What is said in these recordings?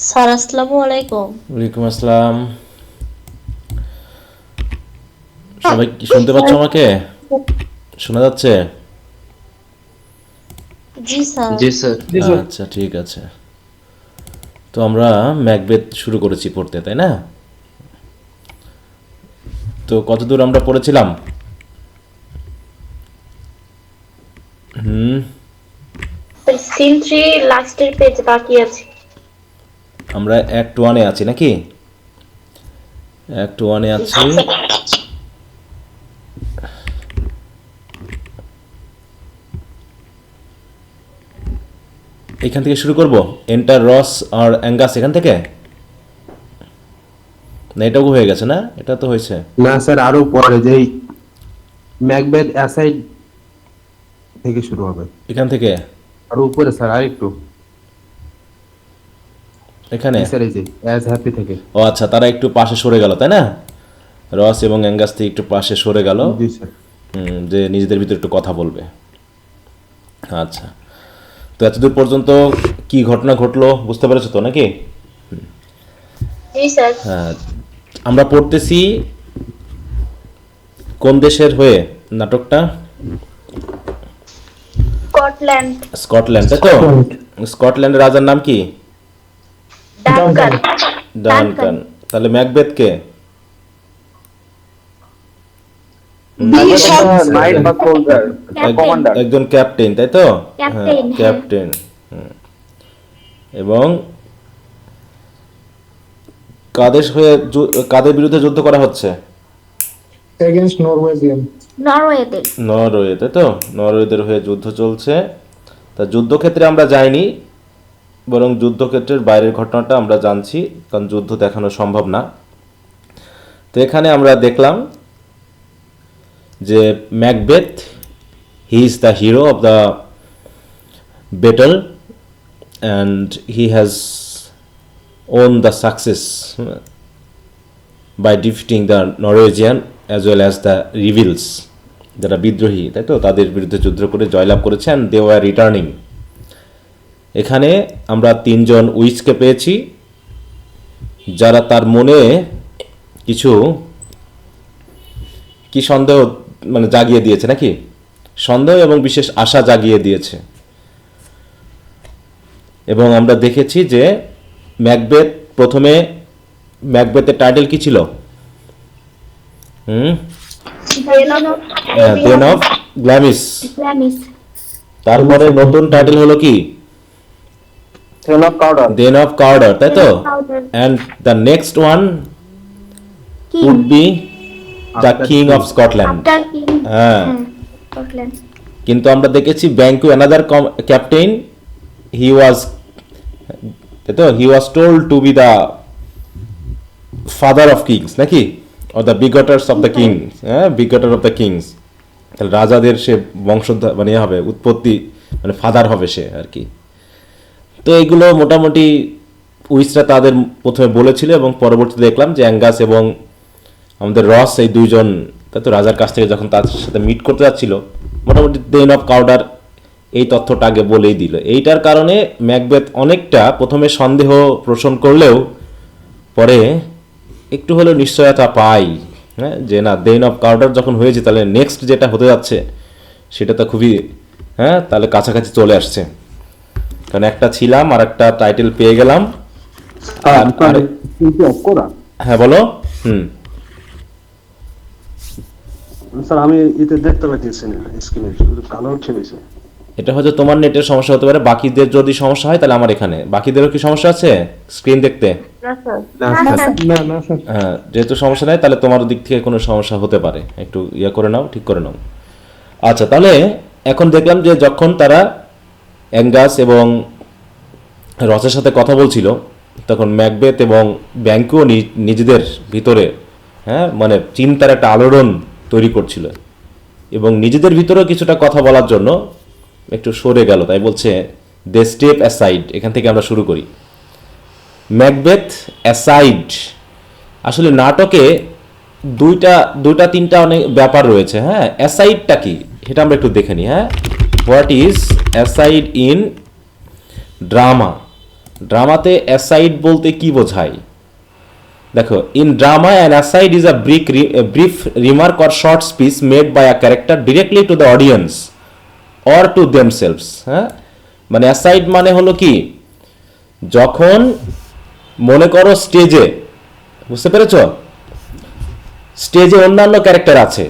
Sir আসসালামু আলাইকুম। ওয়ালাইকুম আসসালাম। সবাই কি শুনতে পাচ্ছ আমাকে? শোনা যাচ্ছে? জি স্যার। জি স্যার। আচ্ছা, ঠিক আছে। তো আমরা ম্যাকবেথ শুরু করেছি পড়তে, তাই না? তো কতদূর আমরা পড়েছিলাম? হুম সিন 3 লাস্টের পেজ বাকি আছে। আমরা অ্যাক্ট ওয়ানে আছি নাকি? অ্যাক্ট ওয়ানে আছি। এখান থেকে শুরু করব। এন্টার রস আর অ্যাঙ্গাস এখান থেকে, না এটাও হয়ে গেছে? না, এটা তো হয়েছে। না স্যার, আরো পরে যেই ম্যাকবেথ অ্যাসাইড থেকে শুরু হবে। এখান থেকে আরো উপরে স্যার, আর একটু। এখানে? জি স্যার, এই যে অ্যাজ হ্যাপি থেকে। ও আচ্ছা, তারা একটু পাশে সরে গেল, তাই না? রস এবং অ্যাঙ্গাস থেকে একটু পাশে সরে গেল, জি স্যার। যে নিজেদের ভিতরে একটু কথা বলবে। আচ্ছা, তো এতদূর পর্যন্ত কি ঘটনা ঘটলো বুঝতে পেরেছো তো নাকি? জি স্যার। হ্যাঁ, আমরা পড়তেছি কোন দেশের হয়ে নাটকটা? স্কটল্যান্ড। স্কটল্যান্ড, তাই তো? স্কটল্যান্ডের রাজার নাম কি? ডানকান। ডানকান। তাহলে ম্যাকবেথ কে? নাইট বা সোলজার, কমান্ডার। একজন ক্যাপ্টেন, তাই তো? হ্যাঁ, ক্যাপ্টেন, হ্যাঁ। ক্যাপ্টেন। এবং কাদের বিরুদ্ধে যুদ্ধ করা হচ্ছে? Against Norwegian. নরওয়েতে। নরওয়ে, তাই তো? নরওয়েদের হয়ে যুদ্ধ চলছে। তা যুদ্ধক্ষেত্রে আমরা যাইনি, বরং যুদ্ধক্ষেত্রের বাইরের ঘটনাটা আমরা জানছি, কারণ যুদ্ধ দেখানো সম্ভব না। তো এখানে আমরা দেখলাম যে Macbeth, he is the hero of the battle and he has won the success by defeating the Norwegian as well as the rebels, যারা বিদ্রোহী, তাই তো? তাদের বিরুদ্ধে যুদ্ধ করে জয়লাভ করেছেন। They were returning. এখানে আমরা তিনজন উইচকে পেয়েছি, যারা তার মনে কিছু কি সন্দেহ মানে জাগিয়ে দিয়েছে নাকি? সন্দেহ এবং বিশেষ আশা জাগিয়ে দিয়েছে। এবং আমরা দেখেছি যে ম্যাকবেথ প্রথমে, ম্যাকবেথের টাইটেল কি ছিল? Thane of Glamis. তারপরে নতুন টাইটেল হলো কি? Thane of Cawdor. Thane of Cawdor, তাই তো? And the next one would be the king of Scotland. হ্যাঁ, স্কটল্যান্ড। কিন্তু আমরা দেখেছি ব্যাংকু অ্যানাদার ক্যাপ্টেন, হি ওয়াজ, তাই তো? He was told to be the father of kings নাকি? Or the begetters of the kings. হ্যাঁ, বিগটার অফ দ্য কিংস। তাহলে রাজাদের সে বংশধর মানে হবে, উৎপত্তি মানে ফাদার হবে সে আর কি। তো এগুলো মোটামুটি উইসরা তাদের প্রথমে বলেছিল, এবং পরবর্তীতে দেখলাম যে অ্যাঙ্গাস এবং আমাদের রস, এই দুইজন, তাই তো, রাজার কাছ থেকে যখন তার সাথে মিট করতে যাচ্ছিল, মোটামুটি দেন অফ কাউডার এই তথ্যটা আগে বলেই দিল। এইটার কারণে ম্যাকবেথ অনেকটা প্রথমে সন্দেহ পোষণ করলেও পরে একটু হলেও নিশ্চয়তা পাই, হ্যাঁ, যে না, দেন অফ কাউডার যখন হয়েছে, তাহলে নেক্সট যেটা হতে যাচ্ছে সেটা তো খুবই, হ্যাঁ, তাহলে কাছাকাছি চলে আসছে। কারণ একটা ছিলাম আর একটা টাইটেল পেয়ে গেলাম। কিন্তু অফ করা। হ্যাঁ বলো। স্যার আমি এতে দেখতে পাচ্ছি না, স্ক্রিনে শুধু কালো উঠে গেছে। এটা হয়তো তোমার নেটের সমস্যা হতে পারে, বাকিদের যদি সমস্যা হয় তাহলে আমার এখানে। বাকিদেরও কি সমস্যা আছে স্ক্রিন দেখতে? না না স্যার। হ্যাঁ, যেহেতু সমস্যা নেই তাহলে তোমার দিক থেকে কোনো সমস্যা হতে পারে, একটু ইয়ে করে নাও, ঠিক করে নাও। আচ্ছা, তাহলে এখন দেখলাম যে যখন তারা অ্যাঙ্গাস এবং রসের সাথে কথা বলছিল, তখন ম্যাকবেথ এবং ব্যাংকুও নিজেদের ভিতরে, হ্যাঁ, মানে চিন্তার একটা আলোড়ন তৈরি করছিল, এবং নিজেদের ভিতরেও কিছুটা কথা বলার জন্য একটু সরে গেল। তাই বলছে দে স্টেপ অ্যাসাইড। এখান থেকে আমরা শুরু করি। ম্যাকবেথ অ্যাসাইড, আসলে নাটকে দুইটা তিনটা অনেক ব্যাপার রয়েছে। হ্যাঁ, অ্যাসাইডটা কি সেটা আমরা একটু দেখে নিই। হ্যাঁ, what is aside in drama? ড্রামাতে অ্যাসাইড বলতে কি বোঝায়? দেখো, in drama an aside is a brief remark or short speech made by a character directly to the audience or to themselves. হ্যাঁ, মানে অ্যাসাইড মানে হলো কি, যখন মনে করো স্টেজে, বুঝতে পেরেছ, স্টেজে অন্যান্য ক্যারেক্টার আছে,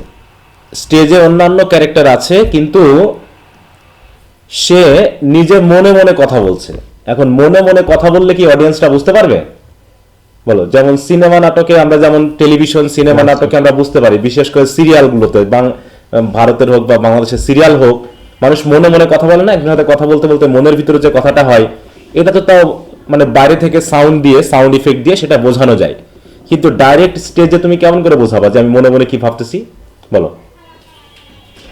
স্টেজে অন্যান্য ক্যারেক্টার আছে কিন্তু সে নিজে মনে মনে কথা বলছে। এখন মনে মনে কথা বললে কি অডিয়েন্সটা বুঝতে পারবে? বলো, যেমন সিনেমা নাটকে আমরা, যেমন টেলিভিশন সিনেমা নাটকে আমরা বুঝতে পারি, বিশেষ করে সিরিয়ালগুলোতে, ভারতের হোক বা বাংলাদেশের সিরিয়াল হোক, মানুষ মনে মনে কথা বলে না, একজনের সাথে কথা বলতে বলতে মনের ভিতরে যে কথাটা হয়, এটা তো তাও মানে বাইরে থেকে সাউন্ড দিয়ে, সাউন্ড ইফেক্ট দিয়ে সেটা বোঝানো যায়। কিন্তু ডাইরেক্ট স্টেজে তুমি কেমন করে বোঝাবা যে আমি মনে মনে কি ভাবতেছি? বলো,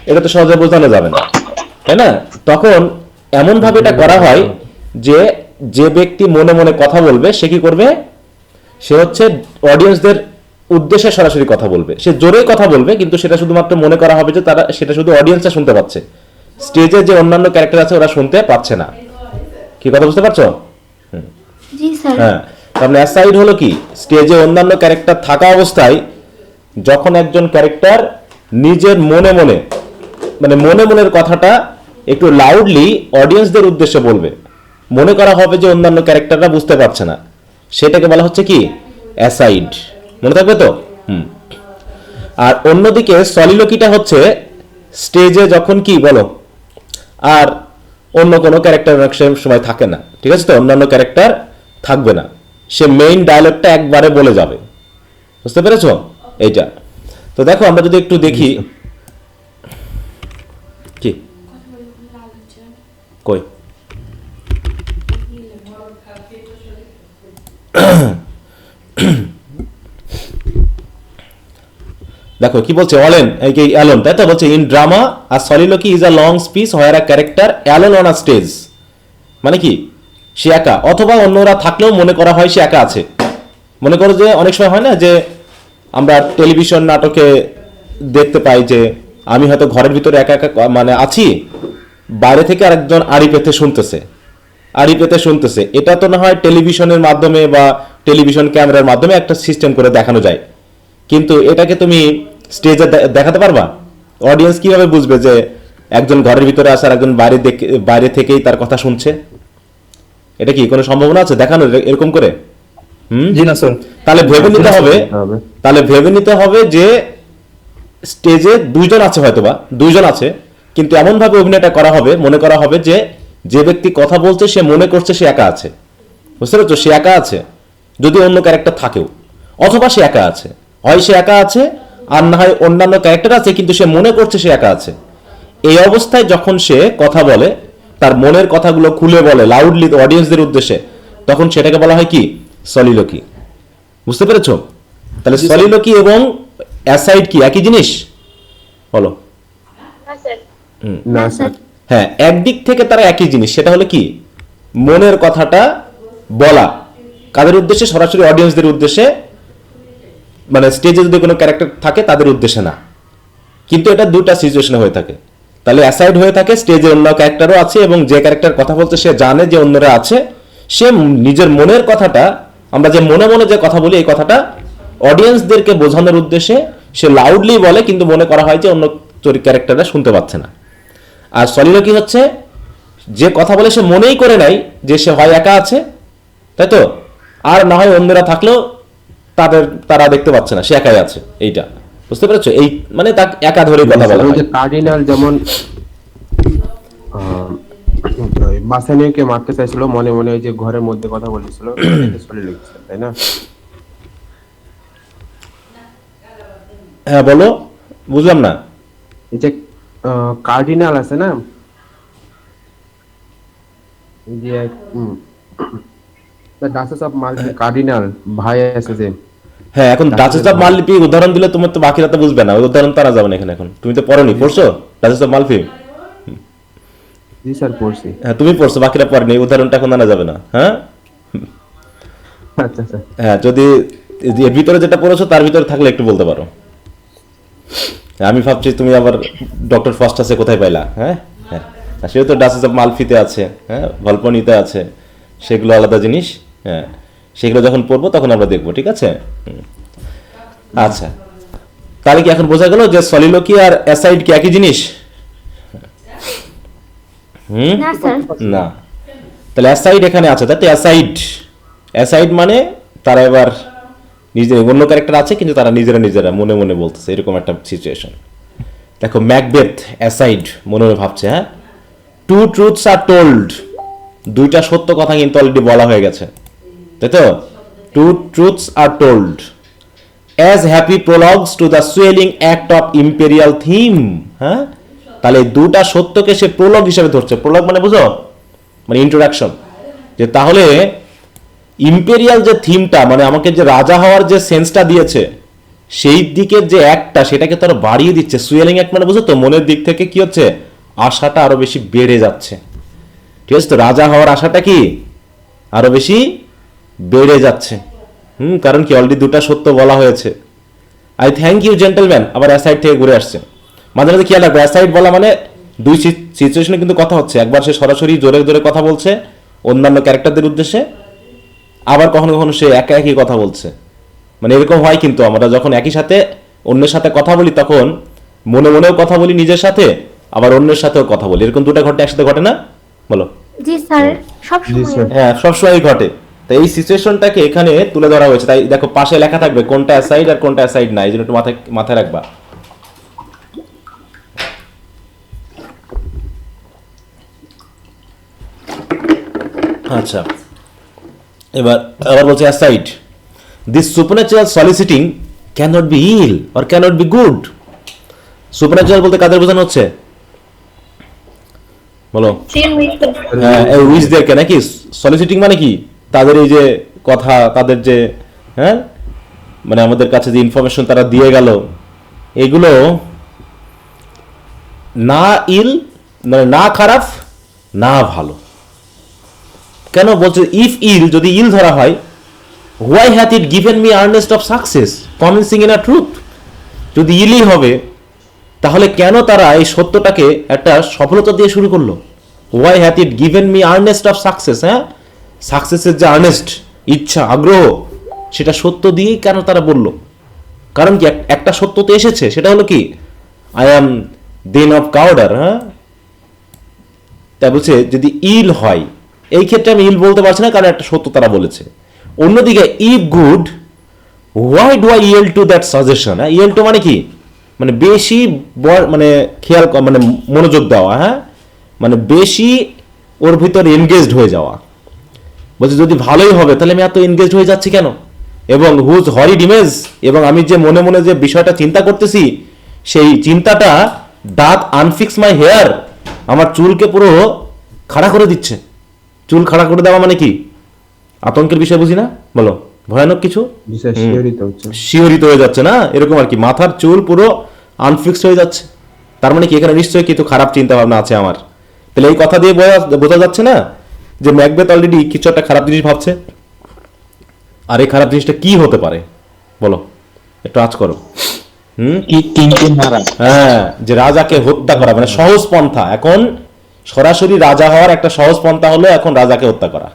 এটা তো সহজে বোঝানো যাবে না, তাই না? তখন এমন ভাবে এটা করা হয় যে যে ব্যক্তি মনে মনে কথা বলবে সে কি করবে, সে হচ্ছে অডিয়েন্সদের উদ্দেশ্যে সরাসরি কথা বলবে। সে জোরে কথা বলবে কিন্তু সেটা শুধুমাত্র মনে করা হবে যে তারা, সেটা শুধু অডিয়েন্সরা শুনতে পাচ্ছে, স্টেজে যে অন্যান্য ক্যারেক্টার আছে ওরা শুনতে পাচ্ছে না। কি কথা বুঝতে পারছো? জি স্যার। হ্যাঁ, তার মানে অ্যাসাইড হলো কি, স্টেজে অন্যান্য ক্যারেক্টার থাকা অবস্থায় যখন একজন ক্যারেক্টার নিজের মনে মনে, মানে মনে মনের কথাটা একটু লাউডলি অডিয়েন্সদের উদ্দেশ্যে বলবে, মনে করা হবে যে অন্যান্য ক্যারেক্টাররা বুঝতে পারছে না, সেটাকে বলা হচ্ছে কি, অ্যাসাইড। মনে থাকবে তো? আর অন্যদিকে সলিলোকিটা হচ্ছে স্টেজে যখন কি, বলো, আর অন্য কোনো ক্যারেক্টার অনেক সময় থাকে না, ঠিক আছে তো, অন্যান্য ক্যারেক্টার থাকবে না, সে মেইন ডায়লগটা একবারে বলে যাবে। বুঝতে পেরেছো এইটা? তো দেখো, আমরা যদি একটু দেখি, কি কই, দেখো কি বলছে, অ্যালোন, তাই তো বলছে, in drama a soliloquy is a long speech where a character alone on a stage. মানে কি, সে একা, অথবা অন্যরা থাকলেও মনে করা হয় সে একা আছে। মনে করো যে অনেক সময় হয় না যে আমরা টেলিভিশন নাটকে দেখতে পাই যে আমি হয়তো ঘরের ভিতরে একা একা মানে আছি, বাইরে থেকে আরেকজন আড়ি পেতে শুনতেছে, এটা তো না হয় টেলিভিশনের মাধ্যমে বা টেলিভিশন ক্যামেরার মাধ্যমে একটা সিস্টেম করে দেখানো যায়, কিন্তু এটাকে তুমি স্টেজে দেখাতে পারবা? অডিয়েন্স কিভাবে বুঝবে যে একজন ঘরের ভিতরে আছে আর একজন বাইরে থেকেই তার কথা শুনছে? এটা কি কোনো সম্ভাবনা আছে দেখানোর এরকম করে? জি না স্যার। তাহলে ভেবে নিতে হবে যে স্টেজে দুইজন আছে, হয়তোবা দুইজন আছে, কিন্তু এমন ভাবে অভিনয়টা করা হবে, মনে করা হবে যে যে ব্যক্তি কথা বলছে সে মনে করছে সে একা আছে। বুঝতে পারছো? সে একা আছে, যদি অন্য ক্যারেক্টার থাকেও, অথবা সে একা আছে, হয় সে একা আছে আর না হয় অন্যান্য ক্যারেক্টার আছে কিন্তু সে মনে করছে সে একা আছে। এই অবস্থায় যখন সে কথা বলে, তার মনের কথাগুলো খুলে বলে লাউডলি অডিয়েন্সদের উদ্দেশ্যে, তখন সেটাকে বলা হয় কি, সলিলোকি। বুঝতে পেরেছো? তাহলে সলিলোকি এবং অ্যাসাইড কি একই জিনিস? বলো। না স্যার। না স্যার। হ্যাঁ, একদিক থেকে তারা একই জিনিস, সেটা হলো কি, মনের কথাটা বলা, কাদের উদ্দেশ্যে? সরাসরি অডিয়েন্সদের উদ্দেশ্যে, মানে স্টেজে যদি কোনো ক্যারেক্টার থাকে তাদের উদ্দেশ্যে না। কিন্তু এটা দুটা সিচুয়েশনে হয়ে থাকে। তাহলে অ্যাসাইড হয়ে থাকে স্টেজে অন্য ক্যারেক্টারও আছে এবং যে ক্যারেক্টার কথা বলছে সে জানে যে অন্যরা আছে, সে নিজের মনের কথাটা, আমরা যে মনে মনে যে কথা বলি, এই কথাটা অডিয়েন্সদেরকে বোঝানোর উদ্দেশ্যে সে লাউডলি বলে, কিন্তু মনে করা হয় যে অন্য ক্যারেক্টাররা শুনতে পাচ্ছে না। আর সলিলোকি হচ্ছে যে কথা বলে সে মনেই করে নাই যে সে হয় একা আছে, তাই তো, আর না হয় অন্যরা থাকলেও তারা দেখতে পাচ্ছে না, সে একাই আছে। এইটা বুঝতে পেরেছো? এই মানে তাকে একা ধরে কথা বলা হয়। কার্ডিনাল যেমন বাসানিয়াকে মারতে চাইছিল, মনে মনে ওই যে ঘরের মধ্যে কথা বলেছিল, সলিলোকি, তাই না? হ্যাঁ বলো, বুঝলাম না। এই যে কার্ডিনাল আছে না, যে ডাচেস অফ মালফি, কার্ডিনাল ভাই আছে যে, হ্যাঁ, এখন ডাচেস অফ মালফি উদাহরণ দিলে তোমার তো বাকিরা তো বুঝবে না, ওই উদাহরণ তারা যাবে না এখানে। এখন তুমি তো পড়োনি, পড়ছো duchess of Malfi? G sir পড়ছি। হ্যাঁ, তুমি পড়ছো, বাকিরা পড়েনি, এই উদাহরণটা এখন আনা যাবে না। হ্যাঁ আচ্ছা স্যার। হ্যাঁ, যদি এর ভিতরে যেটা পড়েছো তার ভিতরে থাকলে একটু বলতে পারো। আমি ভাবছি তুমি আবার ডক্টর ফাস্টাসে কোথায় পাইলা? হ্যাঁ হ্যাঁ, সেও তো ডাচেস অফ মালফিতে আছে, হ্যাঁ, ভলপনিতে আছে, সেগুলো আলাদা জিনিস। হ্যাঁ, সেগুলো যখন পড়বো তখন আমরা দেখবো, ঠিক আছে? আচ্ছা, তাহলে কি এখন বোঝা গেল যে সলিলোকি আর অ্যাসাইড কি একই জিনিস? না স্যার। না। তাহলে অ্যাসাইড এখানে আছে, তাই তো? অ্যাসাইড মানে তারা এবার নিজের অন্য ক্যারেক্টার আছে, কিন্তু তারা নিজেরা মনে মনে বলতেছে, এরকম একটা সিচুয়েশন। দেখো, ম্যাকবেথ অ্যাসাইড মনে মনে ভাবছে, হ্যাঁ, টু ট্রুথস আর টোল্ড, দুইটা সত্য কথা কিন্তু অলরেডি বলা হয়ে গেছে, তাই তো? Two truths are told as happy prologues to the swelling act of imperial theme. হ্যাঁ, তাহলে দুটা সত্যকে সে প্রোলগ হিসেবে ধরছে। প্রোলগ মানে বুঝো, মানে ইন্ট্রোডাকশন। যে তাহলে ইম্পেরিয়াল যে থিমটা, মানে আমাকে যে রাজা হওয়ার যে সেন্সটা দিয়েছে, সেই দিকের যে একটা, সেটাকে তারা বাড়িয়ে দিচ্ছে। সুয়েলিং অ্যাক্ট মানে বুঝো তো, মনের দিক থেকে কি হচ্ছে, আশাটা আরো বেশি বেড়ে যাচ্ছে, ঠিক আছে? তো রাজা হওয়ার আশাটা কি আরো বেশি বেড়ে যাচ্ছে। কারণ কি, অলরেডি দুটা সত্য বলা হয়েছে। আই থ্যাংক ইউ জেন্টলম্যান আবার অ্যাসাইড থেকে ঘুরে আসছে। মাঝে মাঝে খেয়াল রাখবে, অ্যাসাইড বলা মানে দুই সিচুয়েশনে কিন্তু কথা হচ্ছে। একবার সে সরাসরি জোরে জোরে কথা বলছে অন্যান্য ক্যারেক্টারদের উদ্দেশ্যে, আবার কখনো কখনো সে একা একই কথা বলছে। মানে এরকম হয় কিন্তু, আমরা যখন একই সাথে অন্যের সাথে কথা বলি, তখন মনে মনেও কথা বলি নিজের সাথে, আবার অন্যের সাথেও কথা বলি। এরকম দুটা ঘটে একসাথে ঘটে না? বলো। জি স্যার, সব জি সময়। স্যার। হ্যাঁ, সবসময় ঘটে। তাই এই সিচুয়েশনটাকে এখানে তুলে ধরা হয়েছে। তাই দেখো, পাশে লেখা থাকবে কোনটা অ্যাসাইড আর কোনটা অ্যাসাইড না, এই জন্য একটু মাথায় রাখবা। আচ্ছা, এবার বলছে aside, this supernatural soliciting cannot be ill or cannot be good. Supernatural বলতে কাদের বোঝানো হচ্ছে, বলো? হ্যাঁ, উইচদেরকে নাকি? সলিসিটিং মানে কি, তাদের এই যে কথা, তাদের যে, হ্যাঁ, মানে আমাদের কাছে যে ইনফরমেশন তারা দিয়ে গেল, এগুলো না ইল, মানে না খারাপ না ভালো। কেন বলছে ইফ ইল, যদি ইল ধরা হয়, why hath it given me earnest of success commencing in a truth. যদি ইলই হবে, তাহলে কেন তারা এই সত্যটাকে একটা সফলতা দিয়ে শুরু করলো? Why hath it given me earnest of success, হ্যাঁ, সাকসেসের যে আর্নেস্ট, ইচ্ছা, আগ্রহ, সেটা সত্য দিয়েই কেন তারা বলল? কারণ কি, একটা সত্য তো এসেছে, সেটা হলো কি, আই অ্যাম দেন অফ কাউডার। হ্যাঁ, তাই বলছে যদি ইল হয়, এই ক্ষেত্রে আমি ইল বলতে পারছি না, কারণ একটা সত্য তারা বলেছে। অন্যদিকে if good, why do I yield to that suggestion. হ্যাঁ, ইয়েল টু মানে কি, মানে বেশি মানে খেয়াল, মানে মনোযোগ দেওয়া, হ্যাঁ, মানে বেশি ওর ভিতরে এনগেজড হয়ে যাওয়া। বলছে যদি ভালোই হবে, তাহলে আমি এত এনগেজড হয়ে যাচ্ছি কেন? এবং হুজ হরিড ইমেজ, এবং আমি যে মনে মনে যে বিষয়টা চিন্তা করতেছি, সেই চিন্তাটা ডাথ আনফিক্স মাই হেয়ার, আমার চুলকে পুরো খাড়া করে দিচ্ছে। চুল খাড়া করে দেওয়া মানে কি, আতঙ্কের বিষয় বুঝি না? বলো, ভয়ানক কিছু, জি স্যার, শিহরিত হচ্ছে। শিহরিত হয়ে যাচ্ছে না, এরকম আর কি, মাথার চুল পুরো আনফিক্সড হয়ে যাচ্ছে। তার মানে কি, এখানে নিশ্চয়ই কিছু খারাপ চিন্তা ভাবনা আছে আমার। তাহলে এই কথা দিয়ে বোঝা যাচ্ছে না যে ম্যাকবেথ অলরেডি কিছু একটা খারাপ জিনিস ভাবছে। আর এই খারাপ জিনিসটা কি হতে পারে, বলো, একটু আঁচ করো। হ্যাঁ, যে রাজাকে হত্যা করা, মানে সহজ পন্থা। এখন সরাসরি রাজা হওয়ার একটা সহজ পন্থা হলো এখন রাজাকে হত্যা করা।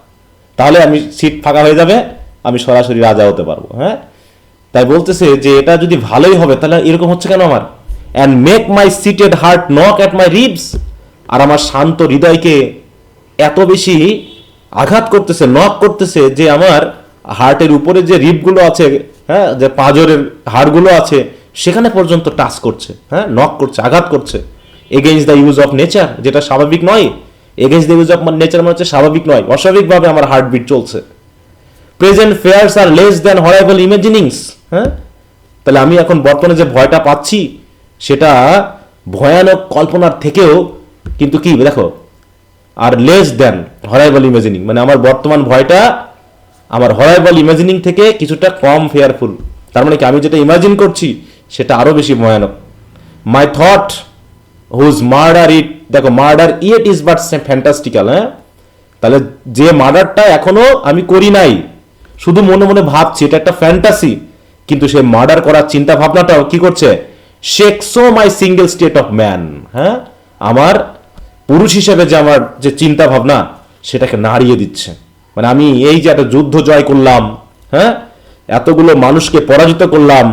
তাহলে আমি সিট ফাঁকা হয়ে যাবে, আমি সরাসরি রাজা হতে পারবো। হ্যাঁ, তাই বলতেছে যে এটা যদি ভালোই হবে, তাহলে এরকম হচ্ছে কেন আমার? And make my seated heart knock at my ribs, আর আমার শান্ত হৃদয়কে এত বেশি আঘাত করতেছে, নক করতেছে, যে আমার হার্টের উপরে যে রিবগুলো আছে, হ্যাঁ, যে পাঁজরের হাড়গুলো আছে, সেখানে পর্যন্ত টাচ করছে, হ্যাঁ, নক করছে, আঘাত করছে। Against the use of nature, যেটা স্বাভাবিক নয়। Against the use of nature মানে হচ্ছে স্বাভাবিক নয়, অস্বাভাবিকভাবে আমার হার্টবিট চলছে। প্রেজেন্ট ফেয়ার্স আর লেস দ্যান হরেবল ইমাজিনিংস। হ্যাঁ, তাহলে আমি এখন বর্তমানে যে ভয়টা পাচ্ছি, সেটা ভয়ানক কল্পনার থেকেও কিন্তু কি, দেখো, আর লেস দ্যান হরেবল ইমাজিনিং, মানে আমার বর্তমান ভয়টা আমার হরেবল ইমাজিনিং থেকে কিছুটা কম ফেয়ারফুল। তার মানে কি, আমি যেটা ইমাজিন করছি সেটা আরো বেশি ভয়ানক। মাই থট হুজ মার্ডার ইট, দেখো, মার্ডার ইট ইজ বাট ফ্যান্টাস্টিক্যাল। হ্যাঁ, তাহলে যে মার্ডারটা এখনো আমি করি নাই, শুধু মনে মনে ভাবছি, এটা একটা ফ্যান্টাসি, কিন্তু সে মার্ডার করার চিন্তা ভাবনাটাও কি করছে, শেকসো মাই সিঙ্গেল স্টেট অফ ম্যান। হ্যাঁ, আমার পুরুষ হিসেবে যে আমার যে চিন্তা ভাবনা, সেটাকে নাড়িয়ে দিচ্ছে। মানে আমি এই যে একটা যুদ্ধ জয় করলাম, হ্যাঁ, এতগুলো মানুষকে পরাজিত করলাম,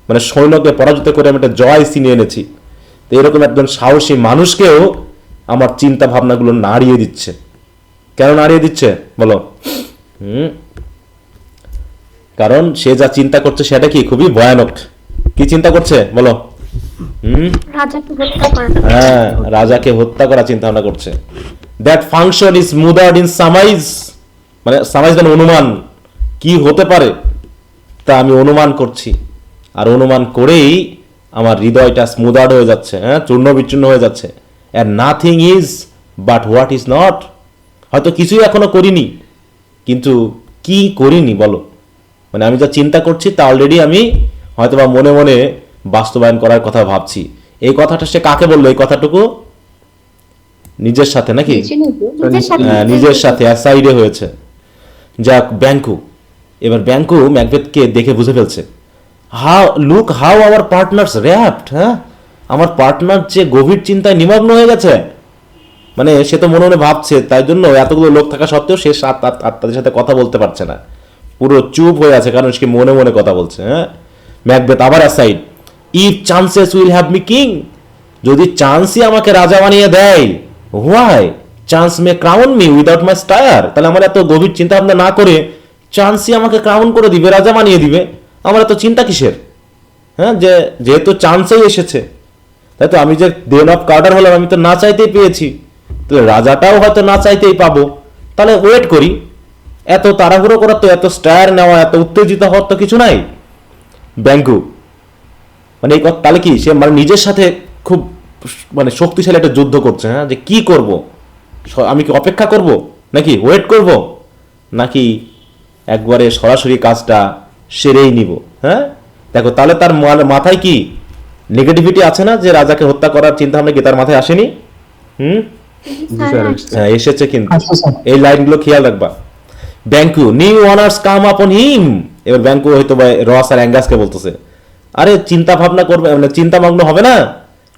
মানে সৈন্যকে পরাজিত করে আমি একটা জয় ছিনিয়ে এনেছি, তো এরকম একজন সাহসী মানুষকেও আমার চিন্তা ভাবনাগুলো নাড়িয়ে দিচ্ছে। কেন নাড়িয়ে দিচ্ছে বলো? কারণ সে যা চিন্তা করছে সেটা কি খুবই ভয়ানক। কি চিন্তা করছে বলো? রাজাকে হত্যা করা। হ্যাঁ, রাজাকে হত্যা করা চিন্তা ভাবনা করছে। That function is smothered in surmise, মানে সামাইজ মানে অনুমান, কি হতে পারে তা আমি অনুমান করছি, আর অনুমান করেই আমার হৃদয়টা স্মুদার্ড হয়ে যাচ্ছে, হ্যাঁ, চূর্ণ বিচূর্ণ হয়ে যাচ্ছে। And nothing is but what is not. হয়তো কিছুই এখনো করিনি, কিন্তু কি করিনি বলো? মানে আমি যা চিন্তা করছি তা অলরেডি আমি হয়তো বা মনে মনে বাস্তবায়ন করার কথা ভাবছি। এই কথাটা সে কাকে বললো? এই কথাটুকু নিজের সাথে নাকি? নিজের সাথে অ্যাসাইডে হয়েছে। যাক, ব্যাংকু, এবার ব্যাংকু ম্যাকবেথকে দেখে বুঝে ফেলছে, look how hour partners rapt, হ্যাঁ, আমার পার্টনার যে গভীর চিন্তায় নিমগ্ন হয়ে গেছে। মানে সে তো মনে মনে ভাবছে, তাই জন্য এতগুলো লোক থাকা সত্ত্বেও সে তাদের সাথে কথা বলতে পারছে না, পুরো চুপ হয়ে আছে, কারণ সে মনে মনে কথা বলছে। হ্যাঁ, ম্যাকবেথ আবার aside, if chances will have me king, যদি চান্সই আমাকে রাজা বানিয়ে দেয়, why chance May crown me without my stir, তাহলে আমার এত গভীর চিন্তা ভাবনা না করে চান্সই আমাকে ক্রাউন করে দিবে, রাজা বানিয়ে দিবে, আমার এত চিন্তা কিসের? হ্যাঁ, যেহেতু চান্সেই এসেছে, তাই তো আমি যে দেন অফ কার্ডার হলাম, আমি তো না চাইতেই পেয়েছি, তাহলে রাজাটাও হয়তো না চাইতেই পাবো, তাহলে ওয়েট করি। এত তাড়াহুড়ো করার তো, এত স্টায়ার নেওয়া, এত উত্তেজিত হওয়ার তো কিছু নাই। ব্যাংকু মানে এই কথা, তাহলে কি সে মানে নিজের সাথে খুব মানে শক্তিশালী একটা যুদ্ধ করছে, হ্যাঁ, যে কি করব, আমি কি অপেক্ষা করব নাকি ওয়েট করব, নাকি একবারে সরাসরি কাজটা সেরেই নিব? হ্যাঁ, দেখো তাহলে তার মাথায় কি নেগেটিভিটি আছে না, যে রাজাকে হত্যা করার চিন্তা ভাবনা কি তার মাথায় আসেনি? হ্যাঁ, এসেছে। কিন্তু এই লাইনগুলো খেয়াল রাখবা। ব্যাংকু, নিউ অনার্স কাম আপন হিম। এবার ব্যাংকু হয়তো রস আর অ্যাঙ্গাসকে বলতেছে, আরে চিন্তা ভাবনা করবে, মানে চিন্তামগ্ন হবে না,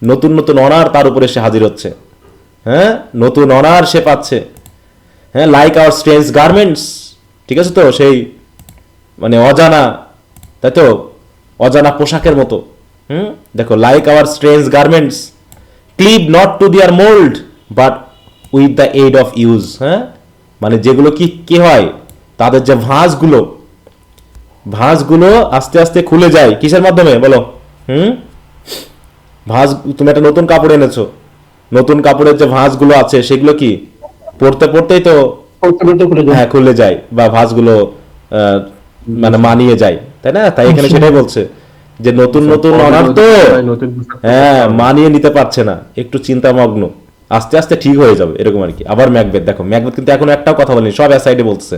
নতুন নতুন অনার তার উপরে সে হাজির হচ্ছে। হ্যাঁ, নতুন অনার সে পাচ্ছে। হ্যাঁ, লাইক আওয়ার স্ট্রেঞ্জ গার্মেন্টস, ঠিক আছে তো, সেই মানে অজানা, তাই তো, অজানা পোশাকের মতো। দেখো, like our strange garments cleave not to their mould but with the aid of use. হ্যাঁ, মানে যেগুলো কি হয়, তাদের যে ভাঁজগুলো আস্তে আস্তে খুলে যায় কিসের মাধ্যমে বলো? ভাঁজ, তুমি একটা নতুন কাপড় এনেছো, নতুন কাপড়ের যে ভাঁজগুলো আছে সেগুলো কি পড়তে পড়তেই তো হ্যাঁ খুলে যায়, বা ভাঁজগুলো মানে মানিয়ে যায়, তাই না? তাই এখানে সেটাই বলছে যে নতুন নতুন অনার তো হ্যাঁ মানিয়ে নিতে পারছে না, একটু চিন্তামগ্ন, আস্তে আস্তে ঠিক হয়ে যাবে, এরকম আর কি। আবার ম্যাকবেথ, দেখো ম্যাকবেথ কিন্তু এখন একটাও কথা বলেনি, সব অ্যাসাইডে বলছে,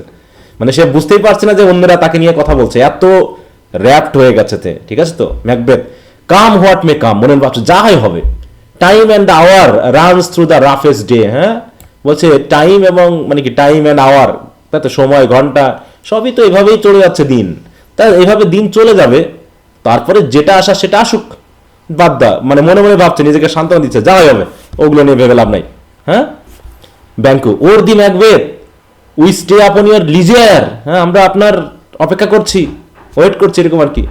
মানে সে বুঝতেই পারছে না যে অন্যরা তাকে নিয়ে কথা বলছে, এত র্যাপ্ট হয়ে গেছে। ঠিক আছে তো ম্যাকবেথ, কাম হোয়াট মে কাম, মনে ভাবছে যাই হবে, time and hour runs through the roughest day. হ্যাঁ, বলছে টাইম এবং মানে কি টাইম অ্যান্ড আওয়ার, তাই তো, সময় ঘন্টা সবই তো এভাবেই চলে যাচ্ছে দিন, তাই এভাবে দিন চলে যাবে, তারপরে যেটা আসা সেটা আসুক, বাদ দা, মানে মনে মনে ভাবছে, নিজেকে সান্ত্বনা দিচ্ছে, যাওয়াই হবে, ওগুলো নিয়ে ভেবে লাভ নাই। হ্যাঁ, Banquo, worthy Macbeth we stay upon your leisure, হ্যাঁ, আমরা আপনার অপেক্ষা করছি, ওয়েট করছি, এরকম আর কি।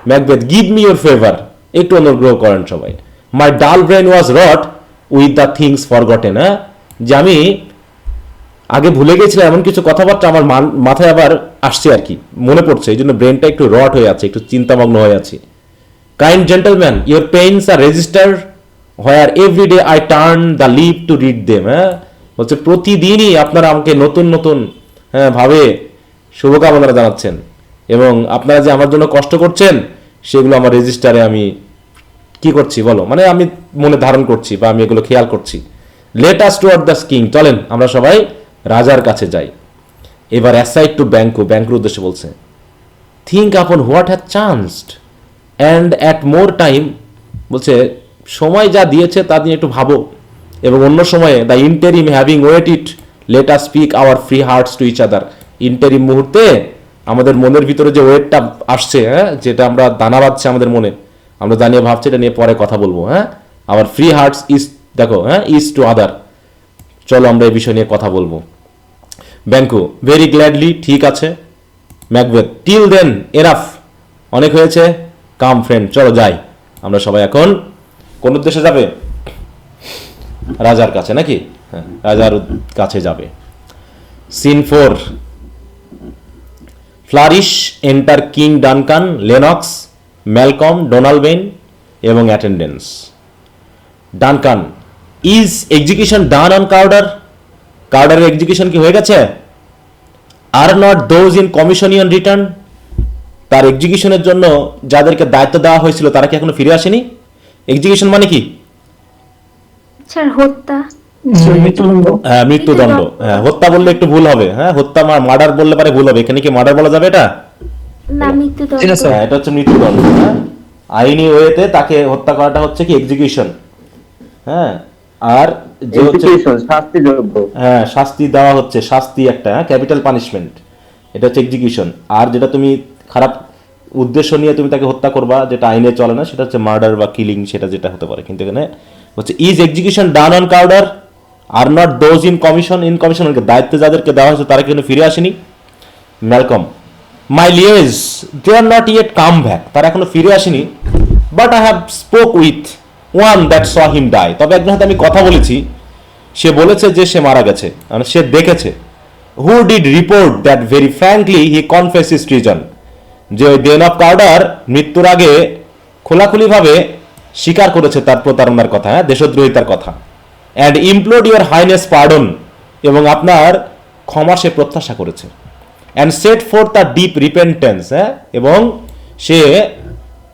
Macbeth, give me your favour, একটু অনুগ্রহ করেন সবাই। My dull brain was wrought with the things forgotten, হ্যাঁ, যে আমি আগে ভুলে গেছিলাম এমন কিছু কথাবার্তা আমার মাথায় আবার আসছে আর কি, মনে পড়ছে, এই জন্য ব্রেনটা একটু রট হয়ে আছে, একটু চিন্তামগ্ন হয়ে আছি। Kind gentleman, your pains are register where every day I turn the leaf to read them. হ্যাঁ, বলছে প্রতিদিনই আপনারা আমাকে নতুন নতুন ভাবে শুভকামনা জানাচ্ছেন, এবং আপনারা যে আমার জন্য কষ্ট করছেন সেগুলো আমার রেজিস্টারে আমি কি করছি বলো, মানে আমি মনে ধারণ করছি, বা আমি এগুলো খেয়াল করছি। Let us toward the king, চলেন আমরা সবাই রাজার কাছে যাই। এবার অ্যাসাইড টু ব্যাংকু, ব্যাংকুর উদ্দেশ্যে বলছে, think upon what has chanced and at more time, বলছে সময় যা দিয়েছে তা নিয়ে একটু ভাবো, এবং অন্য সময়ে the interim having weighed it let us speak our free hearts to each other. Interim মুহূর্তে আমাদের মনের ভিতরে যে ওয়েটটা আসছে, হ্যাঁ, যেটা আমরা দানা বাঁধছে আমাদের মনে, আমরা জানিয়ে ভাবছি, এটা নিয়ে পরে কথা বলবো। হ্যাঁ, আওয়ার ফ্রি হার্টস ইজ, দেখো, হ্যাঁ, ইজ টু আদার, চলো আমরা এই বিষয় নিয়ে কথা বলবো। ব্যাংকু ভেরি গ্ল্যাডলি, ঠিক আছে। ম্যাকবেথ টিল দেন এনাফ, অনেক হয়েছে, কাম ফ্রেন্ড, চলো যাই। আমরা সবাই এখন কোন উদ্দেশ্যে যাবে? রাজার কাছে নাকি? হ্যাঁ, রাজার কাছে যাবে। Scene 4, flourish enter king Duncan, Lennox, Malcolm, Donalbain এবং attendance. Duncan, is execution done on Cawdor? কাউডারের এক্সিকিউশন কি হয়ে গেছে? Are not those in commission returned? তার এক্সিকিউশনের জন্য যাদেরকে দায়িত্ব দেওয়া হয়েছিল তারা কি এখনো ফিরে আসেনি? এক্সিকিউশন মানে কি? স্যার হত্যা। মৃত্যুদণ্ড। হ্যাঁ, মৃত্যুদণ্ড। হ্যাঁ, হত্যা বললে একটু ভুল হবে। হ্যাঁ, হত্যা মার্ডার বললে পারে ভুল হবে। এখানে কি মার্ডার বলা যাবে এটা? না, মৃত্যুদণ্ড। জি না, স্যার। হ্যাঁ, এটা হচ্ছে মৃত্যুদণ্ড। হ্যাঁ, আইনি ওয়েতে তাকে হত্যা করাটা হচ্ছে কি এক্সিকিউশন। হ্যাঁ, আর যে হচ্ছে শাস্তিযোগ্য। হ্যাঁ, শাস্তি দেওয়া হচ্ছে, শাস্তি একটা ক্যাপিটাল পানিশমেন্ট, এটা হচ্ছে এক্সিকিউশন। আর যেটা তুমি খারাপ উদ্দেশ্য নিয়ে তুমি তাকে হত্যা করবা, যেটা আইনে চলে না, সেটা হচ্ছে মার্ডার বা কিলিং, সেটা যেটা হতে পারে। কিন্তু এখানে হচ্ছে is execution done on Cawdor are not those in commission. In commission দায়িত্ব যাদেরকে দেওয়া হয়েছে তারা কিন্তু ফিরে আসেনি। Malcolm, my liege they are not yet come back, তারা এখনো ফিরে আসেনি। But I have spoke with one that saw him die, তবে একজন সাথে আমি কথা বলেছি, সে বলেছে যে সে মারা গেছে, মানে সে দেখেছে। Who did report that very frankly he confess his treason, যে ওই দেন অফ কাউডার মৃত্যুর আগে খোলাখুলিভাবে স্বীকার করেছে তার প্রতারণার কথা, হ্যাঁ, দেশদ্রোহিতার কথা। And implode your highness pardon, এবং আপনার ক্ষমা সে প্রত্যাশা করেছে। And set for the deep repentance, হ্যাঁ, এবং সে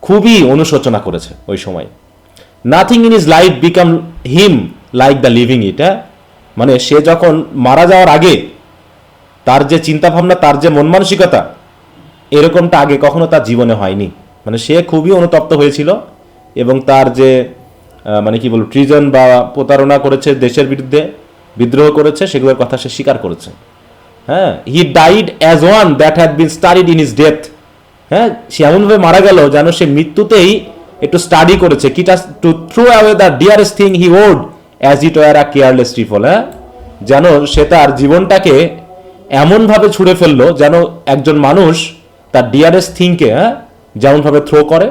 খুবই অনুশোচনা করেছে ওই সময়। Nothing in is life become him like the living ইট, হ্যাঁ, মানে সে যখন মারা যাওয়ার আগে তার যে চিন্তাভাবনা, তার যে মন মানসিকতা, এরকমটা আগে কখনো তার জীবনে হয়নি। মানে সে খুবই অনুতপ্ত হয়েছিল, এবং তার যে মানে কি বলবো ট্রিজন বা প্রতারণা করেছে, দেশের বিরুদ্ধে বিদ্রোহ করেছে, সেগুলোর কথা সে স্বীকার করেছে। হ্যাঁ, he died as one that had been studied in his death, হ্যাঁ, সে এমনভাবে মারা গেল যেন সে মৃত্যুতেই একটু স্টাডি করেছে, কি to throw away the dearest thing he owed as it were a careless trifle, হ্যাঁ, যেন সে তার জীবনটাকে এমনভাবে ছুঁড়ে ফেললো যেন একজন মানুষ তার ডিয়ারেস্ট থিংকে, হ্যাঁ, যেমনভাবে থ্রো করে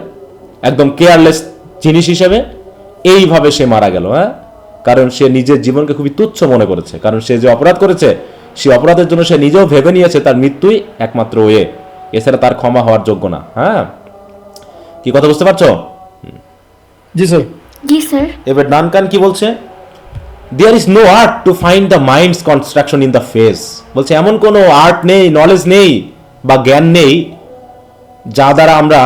একদম কেয়ারলেস জিনিস হিসেবে, এইভাবে সে মারা গেল। হ্যাঁ, কারণ সে নিজের জীবনকে খুবই তুচ্ছ মনে করেছে, কারণ সে যে অপরাধ করেছে সে অপরাধের জন্য সে নিজেও ভেবে নিয়েছে তার মৃত্যুই একমাত্র ওয়ে, এছাড়া তার ক্ষমা হওয়ার যোগ্য না। হ্যাঁ, কি কথা বুঝতে পারছো? জি স্যার। জি স্যার। এবার ডানকান কি বলছে? There is no art to find the mind's construction in the face, বলছে এমন কোনো আর্ট নেই, নলেজ নেই বা জ্ঞান নেই যা দ্বারা আমরা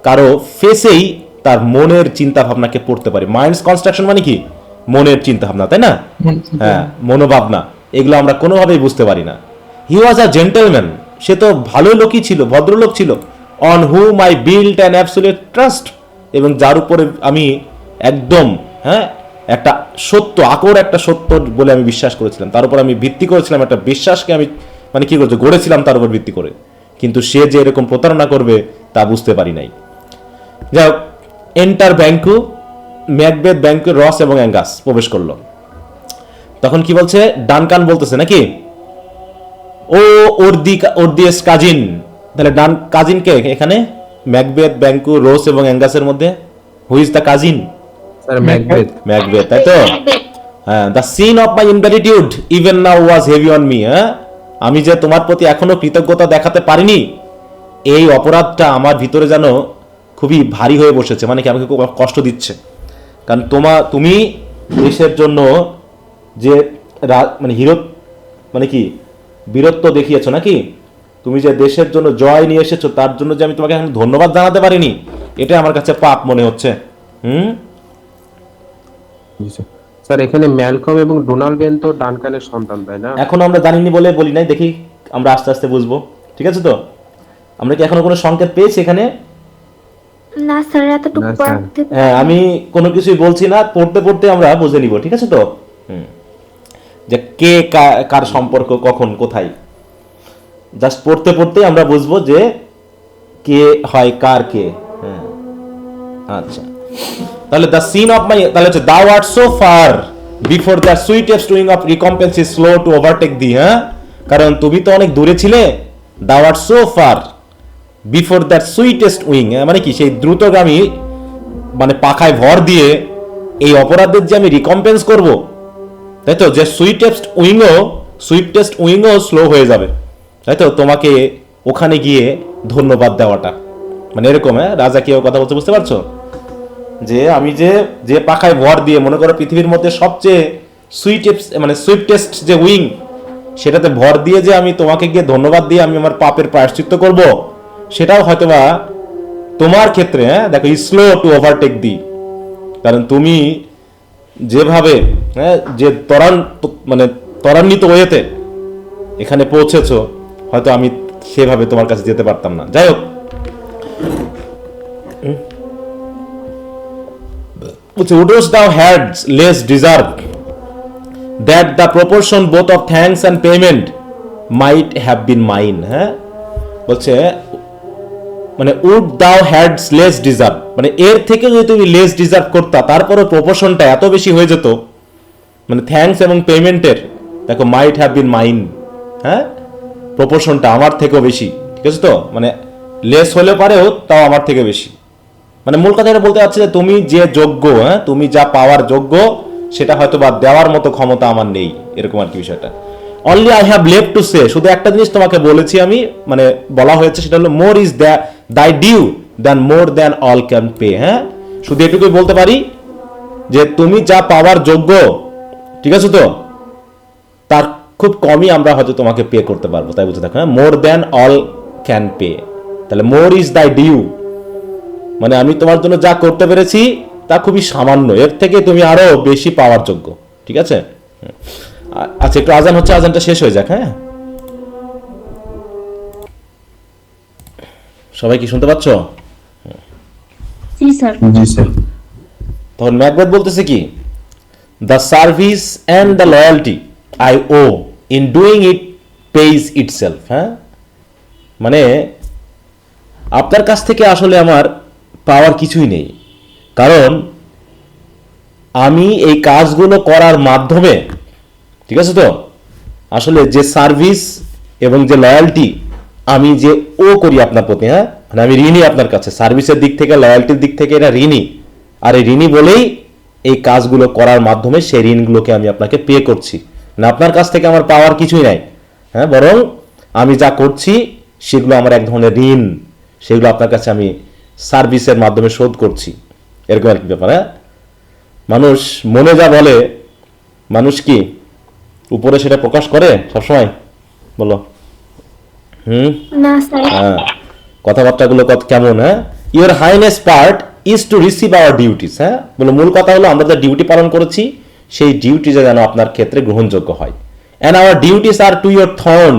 কারো ফেসেই তার মনের চিন্তা ভাবনাকে পড়তে পারি। মাইন্ডস কনস্ট্রাকশন মানে কি? মনের চিন্তা ভাবনা, তাই না? হ্যাঁ, মনোভাবনা, এগুলো আমরা কোনোভাবেই বুঝতে পারি না। হি ওয়াজ আ জেন্টলম্যান, সে তো ভালো লোকই ছিল, ভদ্রলোক ছিল। On hmm I built an absolute trust, এবং যার উপরে আমি একদম, হ্যাঁ, একটা সত্য, আকর একটা সত্য বলে আমি বিশ্বাস করেছিলাম, তার উপর আমি ভিত্তি করেছিলাম, একটা বিশ্বাসকে আমি মানে কি করছি গড়েছিলাম তার উপর ভিত্তি করে। কিন্তু সে যে এরকম প্রতারণা করবে তা বুঝতে পারি নাই। যাই হোক, এন্টার ব্যাংকু, ম্যাকবেথ ব্যাংকু, রস এবং অ্যাঙ্গাস প্রবেশ করলো। তখন কি বলছে? ডানকান বলতেছে নাকি, ও ওরদিয়েস কাজিন। তাহলে ডান কাজিন কে এখানে? ম্যাকবেথ, ব্যাংকু, রোস এবং অ্যাঙ্গাসের মধ্যে who is the cousin? Sir Macbeth. Macbeth, তাই তো? হ্যাঁ, the sin of my ingratitude even now was heavy on me, হ্যাঁ, আমি যে তোমার প্রতি এখনো কৃতজ্ঞতা দেখাতে পারিনি, এই অপরাধটা আমার ভিতরে যেন খুবই ভারী হয়ে বসেছে, মানে কি আমাকে খুব কষ্ট দিচ্ছে। কারণ তুমি দেশের জন্য যে মানে হিরো মানে কি বীরত্ব দেখিয়েছো নাকি, তুমি যে দেশের জন্য জয় নিয়ে এসেছো, তার জন্য যে আমি তোমাকে এখন ধন্যবাদ জানাতে পারিনি, এটা আমার কাছে পাপ মনে হচ্ছে। স্যার এখানে ম্যালকম এবং ডোনাল্ডবেন তো ডানকানের সন্তান, তাই না? এখন আমরা জানিনি বলে বলি নাই, দেখি আমরা আস্তে আস্তে বুঝবো। ঠিক আছে তো? আমরা কি এখনো কোনো সংকেত পেয়েছি এখানে? না স্যার, এতটুকু না, স্যার। পড়তে হ্যাঁ, আমি কোনো কিছুই বলছি না, পড়তে পড়তে আমরা বুঝে নিব। ঠিক আছে তো? যে কে কার সম্পর্ক কখন কোথায়, জাস্ট পড়তে পড়তে আমরা বুঝবো যে কে হয় কার কে। হ্যাঁ, আচ্ছা, তাহলে দ্য সিন অফ মাই, তাহলে হচ্ছে thou art so far before the sweetest wing of recompense is slow to overtake thee, হ্যাঁ, কারণ তুমি তো অনেক দূরে ছিলে, thou art so far before that sweetest wing, মানে কি সেই দ্রুতগামী মানে পাখায় ভর দিয়ে এই অপরাধের যে আমি রিকম্পেন্স করব, তাই তো, যে সুইফটেস্ট উইংও স্লো হয়ে যাবে, তাই তো, তোমাকে ওখানে গিয়ে ধন্যবাদ দেওয়াটা, মানে এরকম। রাজা কি কথা বলছে বুঝতে পারছো? যে আমি যে পাখায় ভর দিয়ে, মনে করো পৃথিবীর মধ্যে সবচেয়ে সুইফটেস্ট যে উইং, সেটাতে ভর দিয়ে যে আমি তোমাকে গিয়ে ধন্যবাদ দিয়ে আমি আমার পাপের প্রায়শ্চিত্ত করব, সেটাও হয়তোবা তোমার ক্ষেত্রে দেখো স্লো টু ওভারটেক দি, কারণ তুমি যেভাবে যে ত্বরান্বিত ওয়েতে এখানে পৌঁছেছো, হয়তো আমি সেভাবে তোমার কাছে যেতে পারতাম না। যাই হোক, wouldst thou had less deserve that the proportion both of thanks and payment might have been mine, বলছে মানে would thou had less deserve, মানে এর থেকে যদি তুমি লেস ডিজার্ভ করতা, তারপরে প্রপোর্শনটা এত বেশি হয়ে যেত, মানে থ্যাঙ্কস এবং পেমেন্টের দেখো মাইট হ্যাভ বিন মাইন, প্রপোর্শনটা আমার থেকেও বেশি, ঠিক আছে তো, মানে লেস হলে পারেও তাও আমার থেকে বেশি। মানে মূল কথা এটা বলতে চাচ্ছে যে তুমি যে যোগ্য, তুমি যা পাওয়ার যোগ্য, সেটা হয়তো বা দেওয়ার মতো ক্ষমতা আমার নেই, এরকম আর কি বিষয়টা। Only I have left to say, শুধু একটা জিনিস তোমাকে বলেছি আমি, মানে বলা হয়েছে, সেটা হলো more is thy due than more than all can pay. শুধু এটুকুই বলতে পারি যে তুমি যা পাওয়ার যোগ্য, ঠিক আছে তো, তার খুব কমই আমরা হয়তো তোমাকে পে করতে পারবো, তাই বলতে দেখো, মোর দ্যান অল ক্যান পে, তাহলে মোর ইজ দাই ডিউ, মানে আমি তোমার জন্য যা করতে পেরেছি তা খুবই সামান্য, এর থেকে তুমি আরো বেশি পাওয়ার যোগ্য, ঠিক আছে। আচ্ছা, একটু আজান হচ্ছে, আজানটা শেষ হয়ে যাক। সবাই কি শুনতে পাচ্ছ? জি স্যার। জি স্যার। তখন ম্যাকবেথ বলতেছে কি, the service and the loyalty I owe in doing it pays itself. মানে আপনার কাছ থেকে আসলে আমার পাওয়ার কিছুই নেই, কারণ আমি এই কাজগুলো করার মাধ্যমে, ঠিক আছে তো, আসলে যে সার্ভিস এবং যে লয়ালটি আমি যে করি আপনার প্রতি, মানে আমি ঋণী আপনার কাছে, সার্ভিসের দিক থেকে, লয়ালটির দিক থেকে এটা ঋণী, আর এই ঋণী বলেই এই কাজগুলো করার মাধ্যমে সেই ঋণগুলোকে আমি আপনাকে পে করছি, না আপনার কাছ থেকে আমার পাওয়ার কিছুই নাই, বরং আমি যা করছি সেগুলো আমার এক ধরনের ঋণ, সেগুলো আপনার কাছে আমি সার্ভিসের মাধ্যমে শোধ করছি, এরকম আর কি ব্যাপার। মানুষ মনে যা বলে, মানুষ কি উপরে সেটা প্রকাশ করে সবসময়? বলো। না স্যার। কথাবার্তাগুলো কত কেমন? Your highness part is to receive hour duties. বলো, মূল কথা হলো আমরা যে ডিউটি পালন করেছি সেই ডিউটি যেন আপনার ক্ষেত্রে গ্রহণযোগ্য হয়। And our duties are to your throne,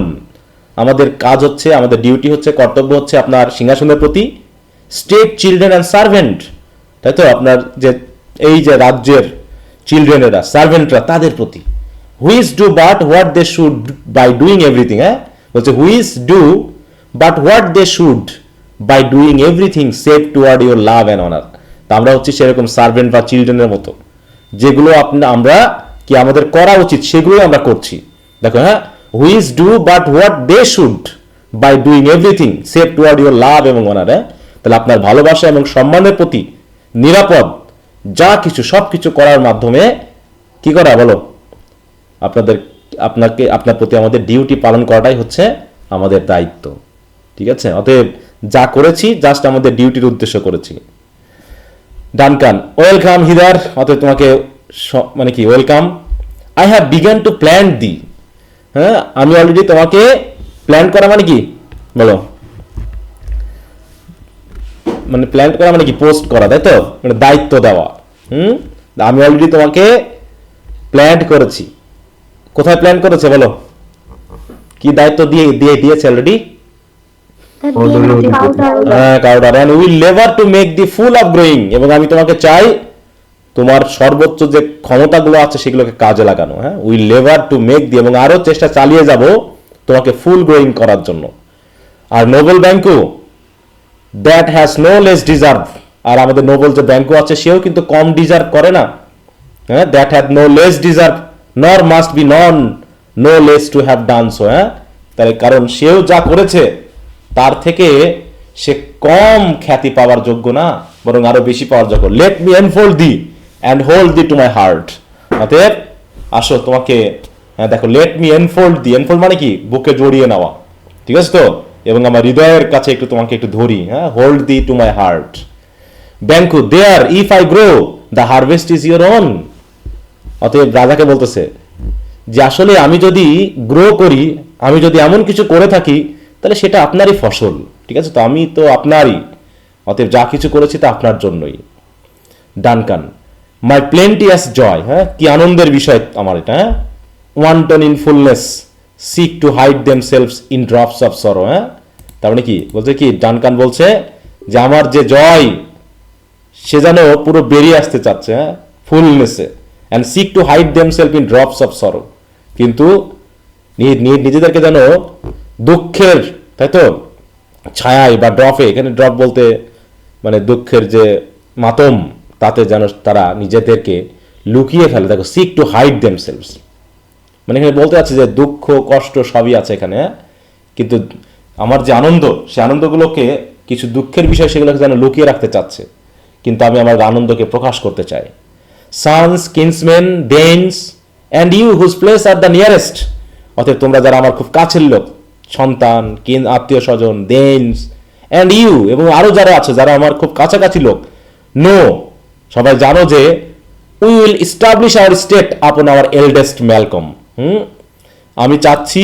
আমাদের কাজ হচ্ছে, আমাদের ডিউটি হচ্ছে, কর্তব্য হচ্ছে আপনার সিংহাসনের প্রতি, স্টেট চিলড্রেন অ্যান্ড সার্ভেন্ট, তাই তো, আপনার যে এই যে রাজ্যের চিলড্রেনেরা, সার্ভেন্টরা, তাদের প্রতি। Which do but what they should by doing everything. বলছে which do but what they should by doing everything safe toward your love and honour. তা আমরা হচ্ছে সেরকম সার্ভেন্ট বা চিলড্রেনের মতো, যেগুলো আমরা কি আমাদের করা উচিত সেগুলোই আমরা করছি। দেখো, which do but what they should by doing everything safe toward your love এবং অনার। তাহলে আপনার ভালোবাসা এবং সম্মানের প্রতি, নিরাপদ যা কিছু সব কিছু করার মাধ্যমে কি করা, বলো, আপনার প্রতি আমাদের ডিউটি পালন করাটাই হচ্ছে আমাদের দায়িত্ব, ঠিক আছে। অতএব যা করেছি জাস্ট আমাদের ডিউটির উদ্দেশ্য করেছি। ডানকান, ওয়েলকাম হিদার, অতএব তোমাকে মানে কি welcome. I have begun to plant thee. আমি অলরেডি তোমাকে প্ল্যান করা মানে কি, বলো, মানে প্ল্যান করা মানে কি পোস্ট করা, তাই তো, মানে দায়িত্ব দেওয়া। আমি অলরেডি তোমাকে প্ল্যান করেছি। কোথায় প্ল্যান করেছে বলো, কি দায়িত্ব দিয়েছে অলরেডি? কাউডার। এন্ড উইল লেভার to make thee full of growing, এবং আমি তোমাকে চাই তোমার সর্বোচ্চ যে ক্ষমতাগুলো আছে সেগুলোকে কাজে লাগানো। উইল লেভার টু মেক দি, এবং আরো চেষ্টা চালিয়ে যাব তোমাকে ফুল গ্রোয়িং করার জন্য। আর noble Banquo that has no less deserve, আর আমাদের নোবেল যে ব্যাংকু আছে সেও কিন্তু কম ডিজার্ভ করে না। That had no less deserve nor must be known no less to have done so. তাই কারণ সেও যা করেছে তার থেকে সে কম খ্যাতি পাওয়ার যোগ্য না, বরং আরো বেশি পাওয়ার যোগ্য। Let me enfold thee and hold thee to my heart. অতএব আসো তোমাকে, দেখো, লেট মি এনফোল্ড দি, এনফোল্ড মানে কি, বুকে জড়িয়ে নেওয়া, ঠিক আছে তো, এবং আমার হৃদয়ের কাছে একটু তোমাকে একটু ধরি, হ্যাঁ, hold thee to my heart. Banquo, there if I grow the harvest is your own. অতএব রাজাকে বলতেছে যে আসলে আমি যদি গ্রো করি, আমি যদি এমন কিছু করে থাকি, তাহলে সেটা আপনারই ফসল, ঠিক আছে তো, আমি তো আপনারই, অতএব যা কিছু করেছি তা আপনার জন্যই। ডানকান, মাই প্লেন্টিয়াস জয়, হ্যাঁ, কি আনন্দের বিষয় আমার এটা, হ্যাঁ, wanton in fullness seek to hide themselves in drops of sorrow, হ্যাঁ, তার মানে কি বলছে, কি ডানকান বলছে যে আমার যে জয় সে যেন পুরো বেরিয়ে আসতে চাচ্ছে, হ্যাঁ, ফুলনেসে, and seek to hide themselves in drops of sorrow, কিন্তু নিজেদেরকে যেন দুঃখের, তাই তো, ছায়ায় বা ড্রপে, এখানে ড্রপ বলতে মানে দুঃখের যে মাতম, তাতে যেন তারা নিজেদেরকে লুকিয়ে ফেলে। দেখো, সিক টু হাইড দেমসেলভস, মানে এখানে বলতে আছে যে দুঃখ কষ্ট সবই আছে এখানে, কিন্তু আমার যে আনন্দ, সে আনন্দগুলোকে, কিছু দুঃখের বিষয় সেগুলোকে যেন লুকিয়ে রাখতে চাচ্ছে, কিন্তু আমি আমার আনন্দকে প্রকাশ করতে চাই। Sons, kinsmen, thanes and you whose place are the nearest. অতএব তোমরা যারা আমার খুব কাছের লোক, সন্তান, আত্মীয় স্বজন, দেন্স অ্যান্ড ইউ, এবং আরো যারা আছে যারা আমার খুব কাছাকাছি লোক, নো, সবাই জানো যে we will establish hour state upon our eldest Malcolm. আমি চাচ্ছি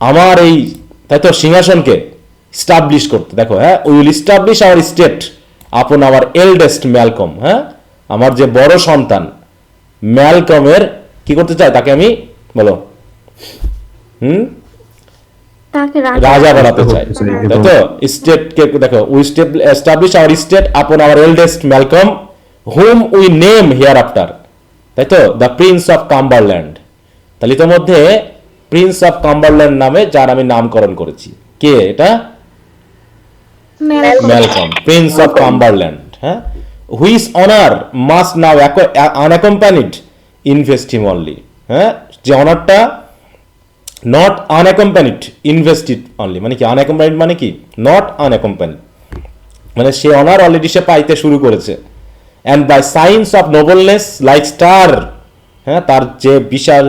আমার এই, তাই তো, সিংহাসনকে স্টাবলিশ করতে। দেখো, হ্যাঁ, we will establish hour state upon our eldest Malcolm, হ্যাঁ, আমার যে বড় সন্তান ম্যালকমের কি করতে চাই, তাকে আমি, বলো, তাকে রাজা বানাতে চাই, তাই তো, স্টেটকে, দেখো, we establish our state upon our eldest Malcolm whom we name hereafter, তাই তো, দ্য প্রিন্স অফ কাম্বারল্যান্ড। তাহলে ইতিমধ্যে প্রিন্স অফ কাম্বারল্যান্ড নামে যার আমি নামকরণ করেছি, কে এটা, ম্যালকম, প্রিন্স অফ কাম্বারল্যান্ড, হ্যাঁ, which honour must now unaccompanied invest him only, হ্যাঁ, যে অনারটা নট আনঅ্যাকম্পানিড ইনভেস্টেড অনলি, মানে কি, আনঅ্যাকম্পানিড মানে কি, নট আনঅ্যাকম্পানিড, মানে সে অনার অলরেডি সে পাইতে শুরু করেছে। And by signs of nobleness like star, হ্যাঁ, তার যে বিশাল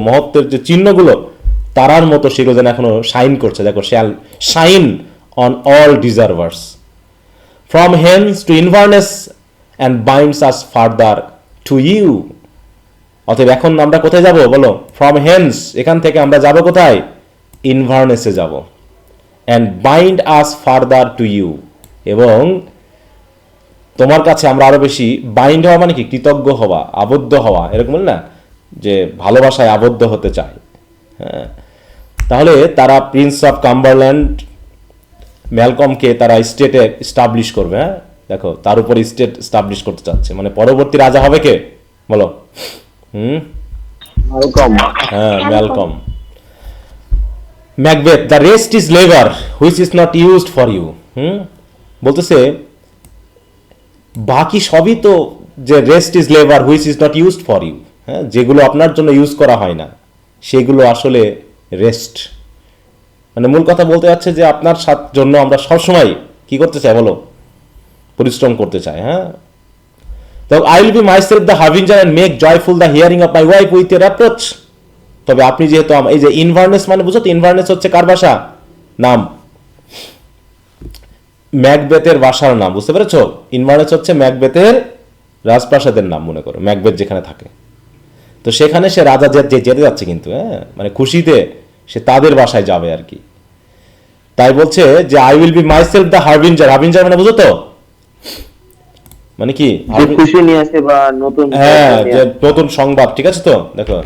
মহত্বের যে চিহ্নগুলো তারার মতো সেগুলো যেন এখনো শাইন করছে। দেখো, shall shine on all deservers from hence to Inverness and binds us further to you. অতএব এখন আমরা কোথায় যাব, বলো, ফ্রম হেন্স, এখান থেকে আমরা যাব কোথায়, ইনভার্নেসে যাব, and bind us further to you, এবং তোমার কাছে আমরা আরো বেশি, বাইন্ড হওয়া মানে কি, কৃতজ্ঞ হওয়া, আবদ্ধ হওয়া, এরকম না, যে ভালোবাসায় আবদ্ধ হতে চায়, হ্যাঁ। তাহলে তারা প্রিন্স অফ কাম্বারল্যান্ড ম্যালকমকে তারা স্টেটে স্টাবলিশ করবে, হ্যাঁ, দেখো, তার উপর স্টেট স্টাবলিশ করতে চাচ্ছে, মানে পরবর্তী রাজা হবে কে, বলো, হ্যাঁ, Malcolm. Macbeth, the rest is labour which is not used for you, বলতেছে বাকি সবই তো, যে rest is labour which is not used for you, হ্যাঁ, যেগুলো আপনার জন্য ইউজ করা হয় না সেগুলো আসলে রেস্ট, মানে মূল কথা বলতে যাচ্ছে যে আপনার জন্য আমরা সবসময় কি করতে চাই, বলো, পরিশ্রম করতে চাই, হ্যাঁ। তো I will be myself the harbinger and make joyful the hearing of my wife with your approach. তবে আপনি যেহেতু, এই যে ইনভার্নেস মানে বুঝো তো, ইনভার্নেস হচ্ছে কার ভাষা, নাম, ম্যাকবেথের বাসার নাম, বুঝতে পেরেছো, ইনভার্নেস হচ্ছে ম্যাকবেথের রাজপ্রাসাদের নাম, মনে করো ম্যাকবেথ যেখানে থাকে, তো সেখানে সে রাজা যেতে যাচ্ছে, কিন্তু হ্যাঁ, মানে খুশিতে সে তাদের বাসায় যাবে আর কি। তাই বলছে যে I will be myself the harbinger, harbinger মানে বুঝো তো, মানে কি, খুশি নিয়ে আসে বা নতুন, হ্যাঁ, যে নতুন সংবাদ, ঠিক আছে তো। দেখো,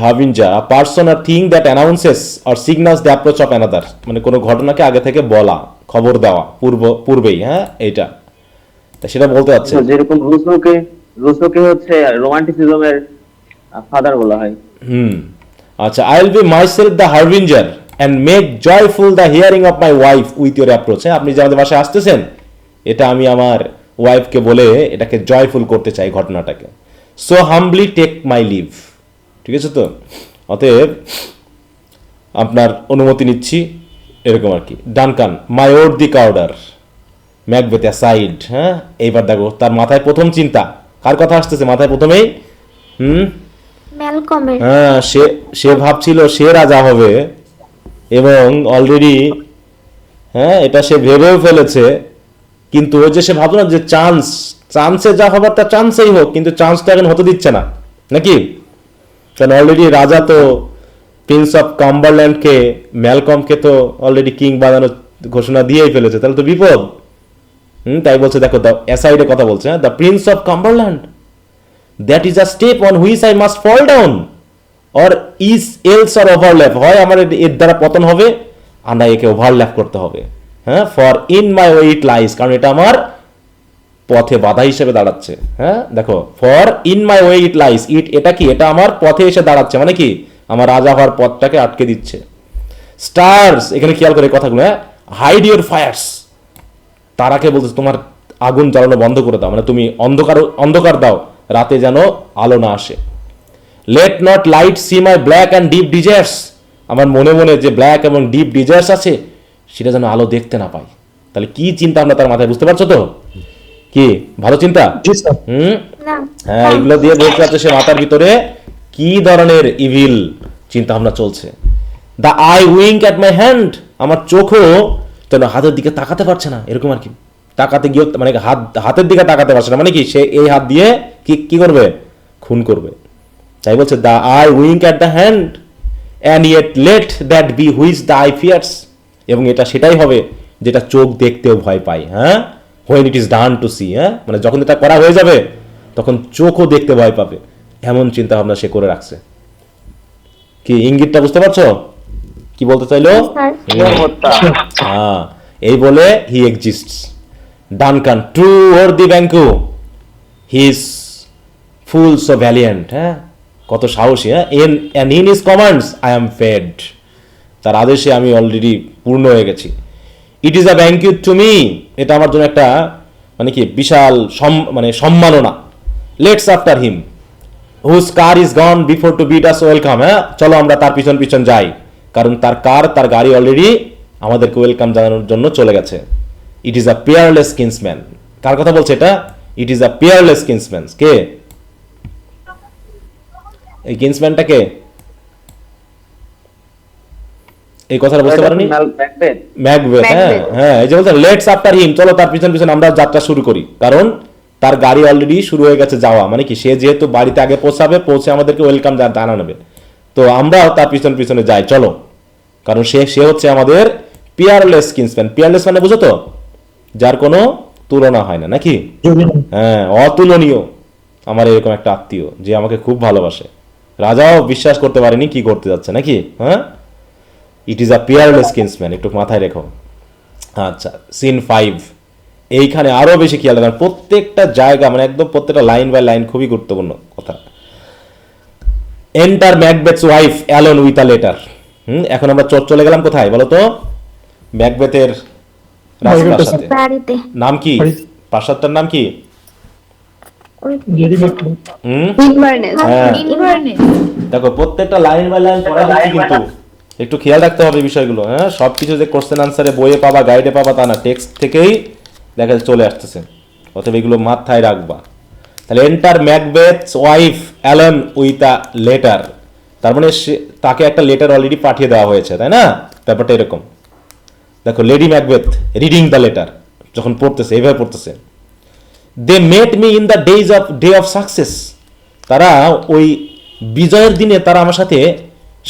harbinger, a person or thing that announces or signals the approach of another, মানে কোনো ঘটনাকে আগে থেকে বলা, খবর দেওয়া, পূর্বেই, হ্যাঁ, এইটা, সেটা বলতে যাচ্ছে। যেরকম রুসোকে হচ্ছে রোমান্টিসিজমের ফাদার বলা হয়। আচ্ছা, I will be myself the harbinger and make joyful the hearing of my wife with your approach, হ্যাঁ, আপনি যে আমাদের বাসায় আসতেছেন, এটা আমি আমার ওয়াইফকে বলে এটাকে জয়ফুল করতে চাই ঘটনাটাকে। So humbly take my leave. ঠিক আছে তো, অতএব আপনার অনুমতি নিচ্ছি, এরকম আর কি। ডানকান, মাই ওর দি কাউডার, ম্যাকবেথ অ্যাসাইড। হ্যাঁ, এইবার দেখো তার মাথায় প্রথম চিন্তা কার কথা আসতেছে মাথায় প্রথমেই? ম্যালকমের। হ্যাঁ, সে ভাবছিল সে রাজা হবে, এবং অলরেডি হ্যাঁ এটা সে ভেবেও ফেলেছে, কিন্তু ওই যে সে ভাবলো না যে চান্সে যা হবার তা চান্সেই হোক, কিন্তু চান্সটা এখন হতে দিচ্ছে না নাকি? কারণ অলরেডি রাজা তো প্রিন্স অফ কাম্বারল্যান্ডকে, ম্যালকমকে তো অলরেডি কিং বানানোর ঘোষণা দিয়েই ফেলেছে, তাহলে তো বিপদ। তাই বলছে, দেখো দ্য অ্যাসাইডে কথা বলছে, হ্যাঁ, the prince of Cumberland, that is a step on which I must fall down or is else or overlap, হয় আমার এর দ্বারা পতন হবে আর না একে ওভারল্যাপ করতে হবে। হ্যাঁ, for in my way it lies, কারণ এটা আমার পথে বাধা হিসেবে দাঁড়াচ্ছে। হ্যাঁ দেখো, for in my way it lies, এটা কি, এটা আমার পথে এসে দাঁড়াচ্ছে, মানে কি আমার রাজা হওয়ার পথটাকে আটকে দিচ্ছে। স্টার্স, এখানে খেয়াল করে কথাগুলো, হ্যাঁ, হাইড ইউর ফায়ার্স, তারাকে বলতেছে তোমার আগুন জ্বালানো বন্ধ করে দাও, মানে তুমি অন্ধকার দাও, রাতে যেন আলো না আসে। Let not light see my black and deep desires, আমার মনে মনে যে ব্ল্যাক এবং ডিপ ডিজায়ার্স আছে সেটা যেন আলো দেখতে না পাই। তাহলে কি চিন্তা আমরা তার মাথায়, বুঝতে পারছো তো? কি ভালো চিন্তা? জি স্যার। না, হ্যাঁ, এগুলো দিয়ে বলতে পারছে সে মাথার ভিতরে কি ধরনের ইভিল চিন্তা ভাবনা চলছে। The eye wink at my hand, আমার চোখও যেন হাতের দিকে তাকাতে পারছে না, এরকম আর কি। তাকাতে গিয়ে মানে হাতের দিকে তাকাতে পারছে না, মানে কি সে এই হাত দিয়ে কি করবে, খুন করবে। তাই বলছে the eye wink at the hand and yet let that be which the eye fears, এবং এটা সেটাই হবে যেটা চোখ দেখতেও ভয় পায়। হ্যাঁ, when it is done to see, হ্যাঁ, মানে যখন এটা করা হয়ে যাবে তখন চোখও দেখতে ভয় পাবে, এমন চিন্তা ভাবনা সে করে রাখছে। কি ইঙ্গিতটা বুঝতে পারছো কি বলতে চাইলো? হ্যাঁ, এই বলে he exits. Duncan, true worthy Banquo, he is full so valiant, হ্যাঁ, কত সাহসী। হ্যাঁ, in his commands I am fed, তার আদেশে আমি অলরেডি পূর্ণ হয়ে গেছি। It is a banquet to me, এটা আমার জন্য একটা মানে কি বিশাল মানে সম্মাননা। Let's after him whose care is gone before to bid us welcome, হ্যাঁ, চলো আমরা তার পিছন পিছন যাই, কারণ তার গাড়ি অলরেডি আমাদেরকে ওয়েলকাম জানানোর জন্য চলে গেছে। ইট ইজ আ পেয়ারলেস কিন্সম্যান, কার কথা বলছে এটা? ইট ইজ আ পেয়ারলেস কিন্সম্যান। কে এই কিন্সম্যানটা? কে এই কথাটা বুঝতে পারেনি? ম্যাকবেথ। হ্যাঁ হ্যাঁ, এই যে বলছে লেটস আফটার হিম, চলো তার পিছন পিছন আমরা যাত্রা শুরু করি, কারণ তার গাড়ি অলরেডি শুরু হয়ে গেছে যাওয়া, মানে কি সে যেহেতু বাড়িতে আগে পৌঁছে আমাদেরকে ওয়েলকাম জানাবে, তো আমরাও তার পিছন পিছনে যাই, চলো, কারণ সে হচ্ছে আমাদের পিয়ারলেস কিন্সম্যান। পিয়ারলেস মানে বুঝো তো, যার কোনো তুলনা হয় না, নাকি? হ্যাঁ, অতুলনীয় আমার এরকম একটা আত্মীয় যে আমাকে খুব ভালোবাসে, রাজাও বিশ্বাস করতে পারেনি কি করতে যাচ্ছে, নাকি? হ্যাঁ, ইট ইজ আ পিয়ারলেস কিন্সম্যান, একটু মাথায় রেখো। আচ্ছা, সিন 5, এইখানে আরো বেশি খেয়াল রাখবেন, প্রত্যেকটা জায়গা মানে একদম প্রত্যেকটা লাইন বাই লাইন খুবই গুরুত্বপূর্ণ কথা। Enter Macbeth's wife alone with a letter. এখন আমরা চলে গেলাম কোথায় বলো তো? ম্যাকবেথের রাজপ্রাসাদে। বাড়িতে। নাম কি প্রাসাদটার নাম কি? দেখো প্রত্যেকটা লাইন বাই লাইন পড়া যাচ্ছে, কিন্তু একটু খেয়াল রাখতে হবে বিষয়গুলো। হ্যাঁ, সবকিছু যে কোশ্চেন আনসারে বইয়ে পাবা, গাইডে পাবা তা না, টেক্সট থেকেই দেখা চলে আসতেছে, অতএব এগুলো মাথায় রাখবা। তাহলে enter Macbeth's wife alone with a letter, তার মানে তাকে একটা লেটার অলরেডি পাঠিয়ে দেওয়া হয়েছে, তাই না? ব্যাপারটা এরকম। দেখো, Lady Macbeth reading the letter, যখন পড়তেছে এইভাবে পড়তেছে, they met me in the day of success, তারা ওই বিজয়ের দিনে তারা আমার সাথে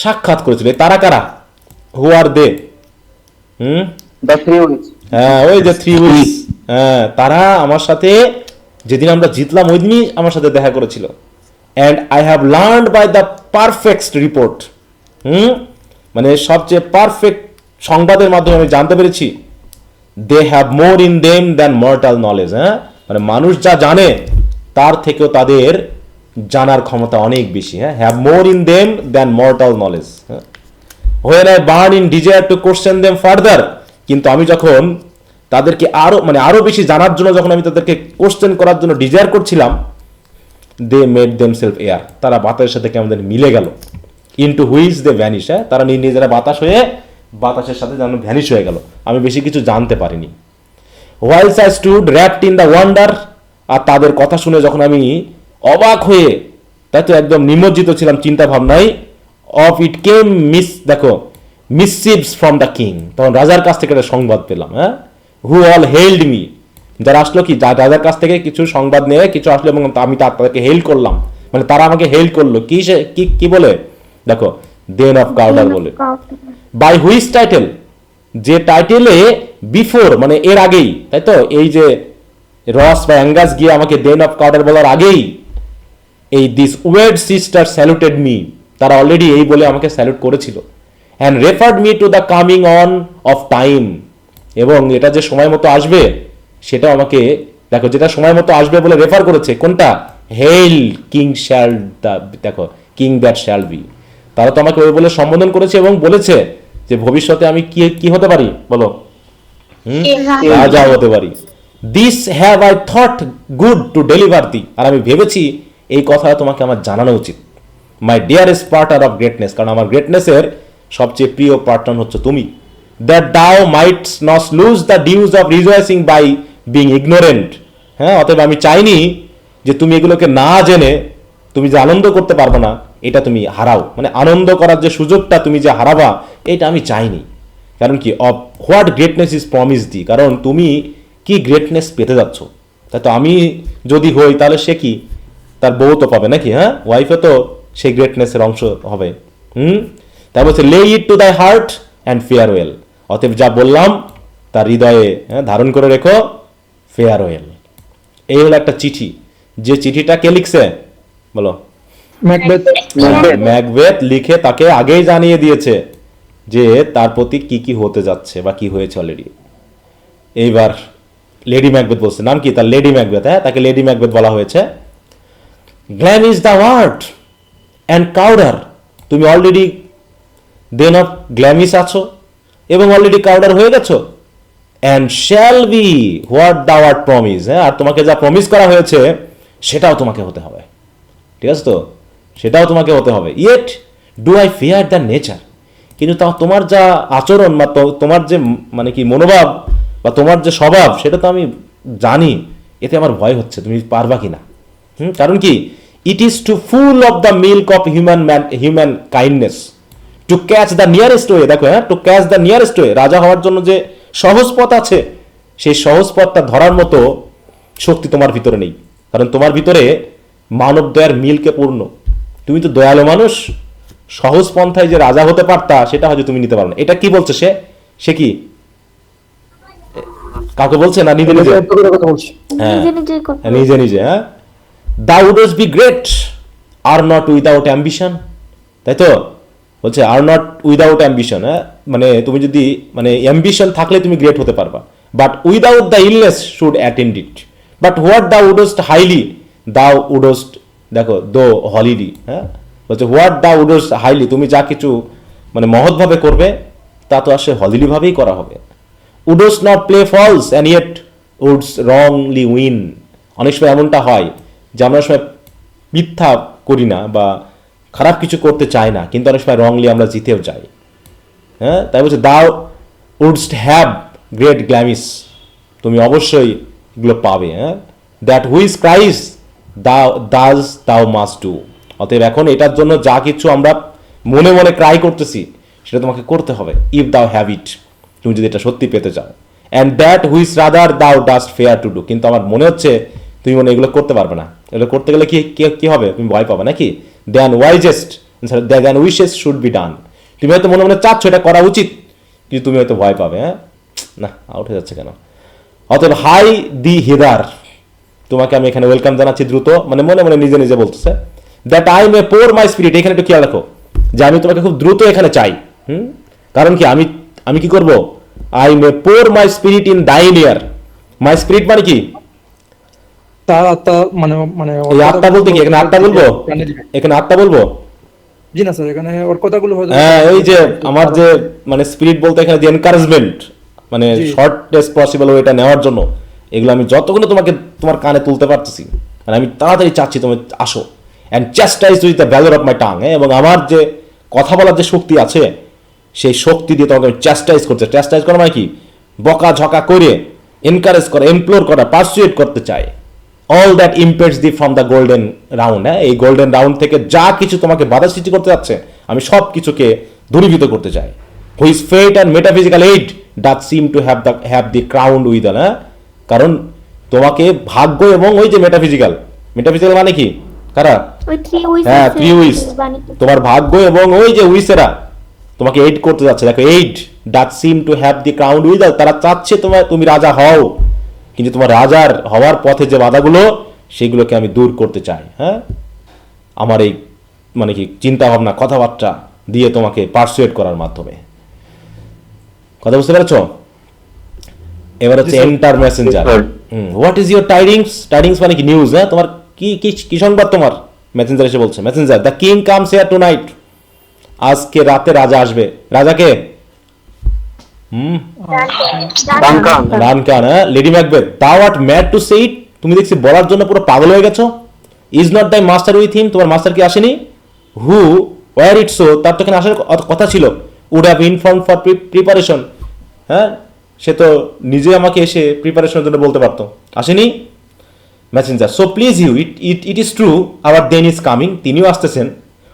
সাক্ষাৎ করেছিল। তারা কারা? হু আর দে? হ্যাঁ, ওই যে 3 উইকস, হ্যাঁ, তারা আমার সাথে যেদিন আমরা জিতলাম ওই দিনই আমার সাথে দেখা করেছিল। And I have learned by the perfect report, মানে সবচেয়ে পারফেক্ট সংবাদের মাধ্যমে আমি জানতে পেরেছি, they have more in them than mortal knowledge, হ্যাঁ, মানে মানুষ যা জানে তার থেকেও তাদের জানার ক্ষমতা অনেক বেশি। হ্যাঁ, have more in them than mortal knowledge. When I burn in desire to question them further, কিন্তু আমি যখন তাদেরকে আরো বেশি জানার জন্য যখন আমি তাদেরকে কোশ্চেন করার জন্য ডিজায়ার করছিলাম, দে মেড দেমসেলফ এয়ার, তারা বাতাসের সাথে কেমন যেন মিলে গেল, ইনটু হুইচ দে ভ্যানিশ, হ্যাঁ, তারা নিজেরা বাতাস হয়ে বাতাসের সাথে যেন ভ্যানিশ হয়ে গেল, আমি বেশি কিছু জানতে পারিনি। Whiles I stood rapt in the wonder, আর তাদের কথা শুনে যখন আমি অবাক হয়ে, তাই তো একদম নিমজ্জিত ছিলাম চিন্তা ভাবনায়, অফ ইট কেম দেখো মিসচিভস ফ্রম দ্য কিং, তখন রাজার কাছ থেকে একটা সংবাদ পেলাম, হ্যাঁ, হু অল হেল্ড মি, যারা আসলো কি রাজার কাছ থেকে কিছু সংবাদ নিয়ে কিছু আসলো এবং আমি তাদেরকে হেল্ড করলাম, মানে তারা আমাকে হেল্ড করলো কি বলে, দেখো দেন অফ কাউডার বলে, বাই হুইচ টাইটেল, যে টাইটেলে বিফোর মানে এর আগেই, তাই তো এই যে রস বা অ্যাঙ্গাস গিয়ে আমাকে দেন অফ কাউডার বলার আগেই এই দিস ওয়েড সিস্টার স্যালুটেড মি, তারা অলরেডি এই বলে আমাকে স্যালুট করেছিল, and referred me to the coming on of time, এবং এটা যে সময় মতো আসবে সেটা আমাকে, দেখো যেটা সময় মতো আসবে বলে রেফার করেছে, কোনটা, হেল কিং শ্যাল, দেখো কিং দ্যাট শ্যাল বি, তারা তো আমাকে ওই বলে সম্বোধন করেছে এবং বলেছে যে ভবিষ্যতে আমি কি হতে পারি বলো, রাজা হতে পারি। This have I thought good to deliver thee, আর আমি ভেবেছি এই কথা তোমাকে আমার জানানো উচিত, my dearest partner of greatness, কারণ আমার গ্রেটনেসের সবচেয়ে প্রিয় পার্টনার হচ্ছে তুমি, that thou might not lose the dues of rejoicing by being ignorant, হ্যাঁ, অতএব আমি চাইনি যে তুমি এগুলোকে না জেনে তুমি যে আনন্দ করতে পারবে না এটা তুমি হারাও, মানে আনন্দ করার যে সুযোগটা তুমি যে হারাবা এটা আমি চাইনি, কারণ কি of what greatness is promise thee, কারণ তুমি কি গ্রেটনেস পেতে যাচ্ছ, তাই তো আমি যদি হই তাহলে সে কি তার বউ তো পাবে নাকি, হ্যাঁ, ওয়াইফে তো সেই গ্রেটনেসের অংশ হবে, তাই বলছে লে ইট টু দাই হার্ট অ্যান্ড ফেয়ারওয়েল, অতএব যা বললাম তার হৃদয়ে ধারণ করে রেখো, ফেয়ারওয়েল। এই হলো একটা চিঠি, যে চিঠিটা কে লিখছে বলো, ম্যাকবেথ। ম্যাকবেথ লিখে তাকে আগেই জানিয়ে দিয়েছে যে তার প্রতি কি কি হতে যাচ্ছে বা কি হয়েছে অলরেডি। এইবার লেডি ম্যাকবেথ বলছে, নাম কি তার, লেডি ম্যাকবেথ, হ্যাঁ, তাকে লেডি ম্যাকবেথ বলা হয়েছে। Glamis is the word and Cawdor, তুমি অলরেডি দেন অফ গ্ল্যামিস আছো এবং অলরেডি কাউডার হয়ে গেছো, and shall be what the word promise, হ্যাঁ, আর তোমাকে যা প্রমিস করা হয়েছে সেটাও তোমাকে হতে হবে, ঠিক আছে তো, সেটাও তোমাকে হতে হবে। Yet do I fear the nature, কিন্তু তা তোমার যা আচরণ বা তোমার যে মানে কি মনোভাব বা তোমার যে স্বভাব সেটা তো আমি জানি, এতে আমার ভয় হচ্ছে তুমি পারবা কিনা, কারণ কি it is too full of the milk of human kindness to catch the nearest way, দেখো, হ্যাঁ, to catch the nearest way, রাজা হওয়ার জন্য যে সহজ পথ আছে সেই সহজ পথটা ধরার মতো শক্তি তোমার ভিতরে নেই, কারণ তোমার ভিতরে মানব দয়ার মিলকে পূর্ণ, তুমি তো দয়ালু মানুষ, সহজ পন্থায় যে রাজা হতে পারতা সেটা হয়তো তুমি নিতে পারো না। এটা কি বলছে সে কি কাউকে বলছে না, নিজে নিজে, কথা বলছি। হ্যাঁ, নিজে নিজে, হ্যাঁ, thou wouldst be great are not without ambition, তাই তো বলছে আর নট উইদাউট অ্যাম্বিশন, হ্যাঁ, মানে তুমি যদি মানে অ্যাম্বিশন থাকলে তুমি গ্রেট হতে পারবা, but without the illness should attend it, but what the wouldst highly thou wouldst, দেখো দো হলিলি, হ্যাঁ, বলছে হোয়াট দ্য উডোস্ট হাইলি, তুমি যা কিছু মানে মহৎভাবে করবে তা তো আসলে হলিলিভাবেই করা হবে। Wouldst not play false and yet wouldst wrongly win, অনেক সময় এমনটা হয় যে আমরা সময় মিথ্যা করি না বা খারাপ কিছু করতে চাই না, কিন্তু অনেক সময় রংলি আমরা জিতেও যাই, হ্যাঁ, তাই বলছে দাও উডস্ট হ্যাভ গ্রেট গ্ল্যামিস, তুমি অবশ্যই এগুলো পাবে, হ্যাঁ, দ্যাট হুইজ ক্রাইস দাও মাস্ট ডু, অতএব এখন এটার জন্য যা কিছু আমরা মনে মনে ক্রাই করতেছি সেটা তোমাকে করতে হবে, ইফ দাও হ্যাভ ইট, তুমি যদি এটা সত্যি পেতে চাও, অ্যান্ড দ্যাট হুইজ রাদার দাও ডাস্ট ফেয়ার টু ডু, কিন্তু আমার মনে হচ্ছে তুমি মনে এগুলো করতে পারবে না, এগুলো করতে গেলে কি হবে, তুমি ভয় পাবে নাকি, দেন উইশেস শুড বি ডান, তুমি হয়তো মনে মনে চাচ্ছ এটা করা উচিত কিন্তু তুমি হয়তো ভয় পাবে, হ্যাঁ, না আউট হয়ে যাচ্ছে কেন, অতএব হাই দি হিদার, তোমাকে আমি এখানে ওয়েলকাম জানাচ্ছি দ্রুত, মানে মনে মনে নিজে নিজে বলতেছে, that I may poor my spirit, এখানে একটু খেয়াল রাখো যে আমি তোমাকে খুব দ্রুত এখানে চাই, কারণ কি আমি কি করব, I may poor my spirit in thine year, my spirit মানে কি, তার আত্মা, মানে মানে এই আত্মা বলতে কি, এখানে আত্মা বলবো, এখানে আত্মা বলবো, জি না স্যার, এখানে ওর কথাগুলো হয়তো, হ্যাঁ, এই যে আমার যে মানে স্পিরিট বলতে এখানে যে এনকারেজমেন্ট, মানে শর্টেস্ট পসিবল ওয়েটা নেওয়ার জন্য, এগুলো আমি যতগুলো তোমার কানে তুলতে পারতেছি মানে আমি তাড়াতাড়ি চাচ্ছি তুমি আসো, and chastise with the valour of my tongue, এবং আমার যে কথা বলার যে শক্তি আছে সেই শক্তি দিয়ে তোমাকে আমি চ্যাস্টাইজ করতে, চ্যাস্টাইজ করা মানে কি, বকা ঝকা করে এনকারেজ করা, এমপ্লোর করা, পারসুয়েট করতে চায়। All that impedes thee from the golden round, হ্যাঁ, এই গোল্ডেন রাউন্ড থেকে যা কিছু তোমাকে বাধা সৃষ্টি করতে যাচ্ছে আমি সব কিছুকে দূরীভূত করতে চাই। Which fate and metaphysical aid doth seem to have thee crowned with, হ্যাঁ, কারণ তোমাকে ভাগ্য এবং ওই যে মেটাফিজিক্যাল মানে কি, কারা, ওই 3 উইস, হ্যাঁ 3 উইস, তোমার ভাগ্য এবং ওই যে উইসেরা তোমাকে এইড করতে যাচ্ছে। দেখো aid doth seem to have thee crowned with, তারা চাচ্ছে তুমি রাজা হও, কিন্তু তোমার রাজার হওয়ার পথে যে বাধাগুলো সেগুলোকে আমি দূর করতে চাই। হ্যাঁ, আমার এই মানে কি চিন্তা ভাবনা কথাবার্তা দিয়ে তোমাকে পারসুয়েট করার মাধ্যমে। কথা বুঝতে পেরেছো? এবার হচ্ছে enter Messenger. What is your tidings? Tidings মানে কি নিউজ, হ্যাঁ, তোমার কি কি কি সংবাদ তোমার? মেসেঞ্জার এসে বলছে, Messenger, the king comes here tonight, আজকে রাতে রাজা আসবে। রাজাকে ডানকান, হ্যাঁ, লেডি ম্যাকবেথ, দাও আর্ট ম্যাড টু সে ইট, তুমি দেখছি বলার জন্য পুরো পাগল হয়ে গেছো। ইজ নট দাই মাস্টার উইথ হিম, তোমার মাস্টার কি আসেনি? হু ওয়ার ইট সো, তার তো এখানে আসার কথা ছিল। Would have inform for preparation, হ্যাঁ, সে তো নিজে আমাকে এসে প্রিপারেশনের জন্য বলতে পারতো, আসেনি। Messenger, so please you, it is true our thane is coming, তিনিও আসতেছেন।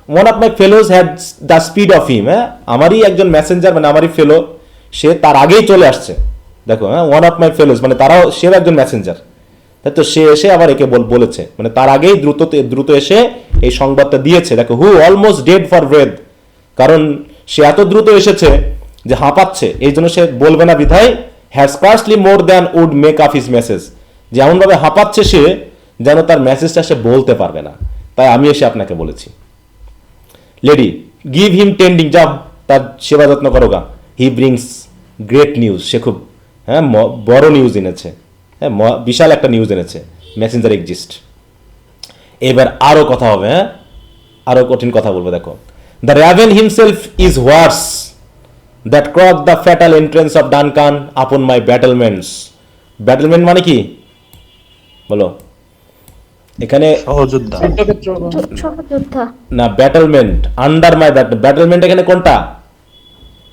One of my fellows had the speed of him, হ্যাঁ, আমারই একজন মেসেঞ্জার মানে আমারই ফেলো, সে তার আগেই চলে আসছে। দেখো, হ্যাঁ, ওয়ান অফ মাই ফেলোজ মানে তারাও, সেও একজন মেসেঞ্জার, তাই তো, সে এসে আবার একে বলেছে, মানে তার আগেই দ্রুত এসে এই সংবাদটা দিয়েছে। দেখো, হু অলমোস্ট ডেড ফর ব্রেথ, কারণ সে এত দ্রুত এসেছে যে হাঁপাচ্ছে, এই জন্য সে বলবে না বিধায়, has scarcely more than would make up his message, যেমনভাবে হাঁপাচ্ছে সে যেন তার মেসেজটা সে বলতে পারবে না, তাই আমি এসে আপনাকে বলেছি। লেডি, গিভ হিম টেন্ডিং, যাও তার সেবা যত্ন করো গা। হি ব্রিংস গ্রেট নিউজ, সে খুব, হ্যাঁ, বড় নিউজ এনেছে, হ্যাঁ, বিশাল একটা নিউজ এনেছে। Messenger exist. এবার আরো কথা হবে, হ্যাঁ, আরো কঠিন কথা বলবো। দেখো, the raven himself is worse that croak the fatal entrance of Duncan upon my ব্যাটেলমেন্টস। Battlement মানে কি বলো? এখানে সহযোদ্ধা, যুদ্ধক্ষেত্র সহযোদ্ধা, না, ব্যাটেলমেন্ট, আন্ডার মাই ব্যাটেলমেন্ট এখানে কোনটা?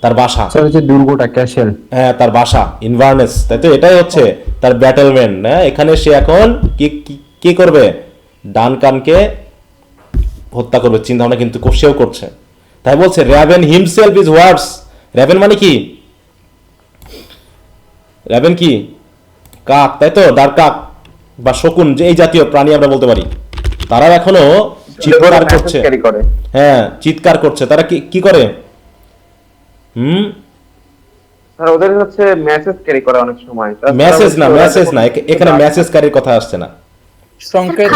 তার বাসা, স্যার হচ্ছে দুর্গটা, ক্যাশেল, হ্যাঁ, তার বাসা, ইনভার্নেস, তাই তো, এটাই হচ্ছে তার ব্যাটেলমেন্ট। হ্যাঁ, এখানে সে এখন কি করবে? ডানকানকে হত্যা করবে চিন্তা ভাবনা কিন্তু সেও করছে, তাই বলছে raven himself is worse. Raven মানে কি? র্যাভেন কি? কাক, তাই তো, ডার কাক বা শকুন, যে এই জাতীয় প্রাণী আমরা বলতে পারি, তারাও এখনো চিৎকার করছে। হ্যাঁ, চিৎকার করছে, তারা কি করে? স্যার ওদের হচ্ছে মেসেজ ক্যারি করে অনেক সময়। মেসেজ না, এখানে মেসেজকারীর কথা আসছে না। সংকেত,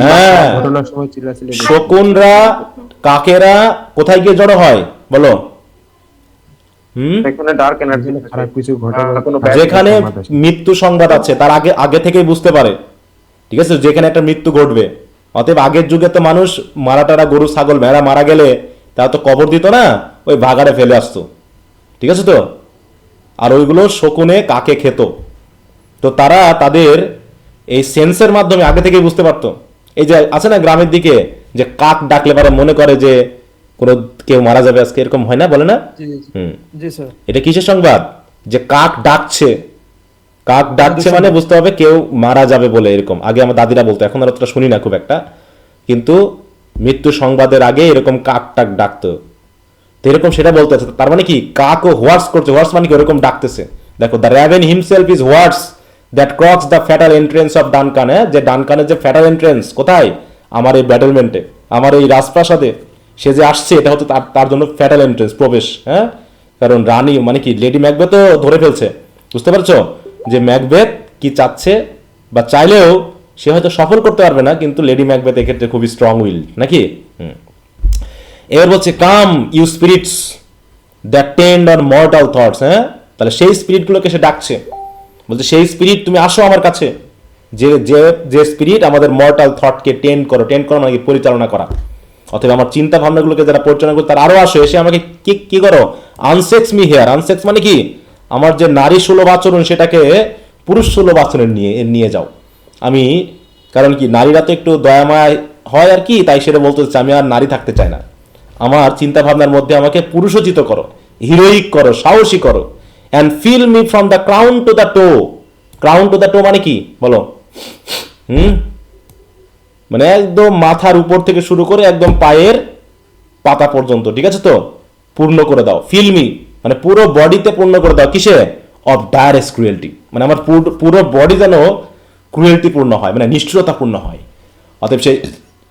হ্যাঁ, ঘটনার সময় চিল্লাচিল্লি, শকুনরা, কাকেরা কোথায় গিয়ে জড়ো হয় বলো? এখানে ডার্ক এনার্জি, খারাপ কিছু ঘটে, যেখানে মৃত্যু সংবাদ আছে তার আগে থেকেই বুঝতে পারে, ঠিক আছে, যেখানে একটা মৃত্যু ঘটবে। অতএব আগের যুগে তো মানুষ মারাটারা, গরু ছাগল ভেড়া মারা গেলে তারা তো কবর দিত না, ওই ভাগাড়ে ফেলে আসতো, ঠিক আছে তো, আর ওইগুলো শকুনে কাকে খেত। তো তারা তাদের এই সেন্সের মাধ্যমে আগে থেকেই বুঝতে পারতো। এই যে আছে না গ্রামের দিকে যে কাক ডাকলে পরে মনে করে যে কোনো কেউ মারা যাবে আজকে, এরকম হয় না, বলে না? জি স্যার, এটা কিসের সংবাদ? যে কাক ডাকছে মানে বুঝতে হবে কেউ মারা যাবে বলে, এরকম আগে আমার দাদিরা বলতো, এখন আর অতটা শুনি না খুব একটা, কিন্তু মৃত্যু সংবাদের আগে এরকম কাক টাক ডাকতো, তো এরকম সেটা বলতে আছে। তার মানে কি, কাক ও হোয়ার্স করছে, হোয়ার্স মানে কি ওরকম ডাকতেছে। দেখো, the raven himself is where's that crooks the fatal entrance of Duncan, যে ডানকানের যে ফ্যাটাল এন্ট্রেন্স, কোথায়? আমার এই ব্যাটেলমেন্টে, আমার এই রাজপ্রাসাদে সে যে আসছে, এটা হতো তার জন্য ফ্যাটাল এন্ট্রেন্স, প্রবেশ। হ্যাঁ, কারণ রানী মানে কি, লেডি ম্যাকবেথ ধরে ফেলছে, বুঝতে পারছো যে ম্যাকবেথ কি চাচ্ছে, বা চাইলেও সে হয়তো সফল করতে পারবে না, কিন্তু লেডি ম্যাকবেথ এক্ষেত্রে খুবই স্ট্রং উইল, নাকি? এবার বলছে, come you spirits that tend on mortal thoughts. হ্যাঁ, তাহলে সেই স্পিরিটগুলোকে সে ডাকছে, বলছে সেই স্পিরিট তুমি আসো আমার কাছে, যে স্পিরিট আমাদের মর্টাল থটকে টেন্ড করো মানে কি, পরিচালনা করা, অথবা আমার চিন্তা ভাবনাগুলোকে যারা পরিচালনা করে তারা আরো আসো, এসে আমাকে কি করো? আনসেক্স মি হেয়ার। আনসেক্স মানে কি? আমার যে নারী সুলভ আচরণ সেটাকে পুরুষ সুলভ আচরণে নিয়ে যাও, আমি কারণ কি নারীরা তো একটু দয়াময় হয় আর কি, তাই সেটা বলতে চাচ্ছে আমি আর নারী থাকতে চাই না, আমার চিন্তা ভাবনার মধ্যে আমাকে পুরুষোচিত করো, হিরোইক করো, সাহসী করো, and fill me from the crown to the toe. Crown to the toe মানে কি বলো? মানে একদম মাথার উপর থেকে শুরু করে একদম পায়ের পাতা পর্যন্ত, ঠিক আছে তো? পূর্ণ করে দাও। ফিল্মি মানে পুরো বডিতে পূর্ণ করে দাও। কিসে? অফ ডায়ারেস্ট ক্রুয়েলটি, মানে আমার পুরো বডি যেন ক্রুয়েলটি পূর্ণ হয়, মানে নিষ্ঠুরতাপূর্ণ হয়। অতএব সেই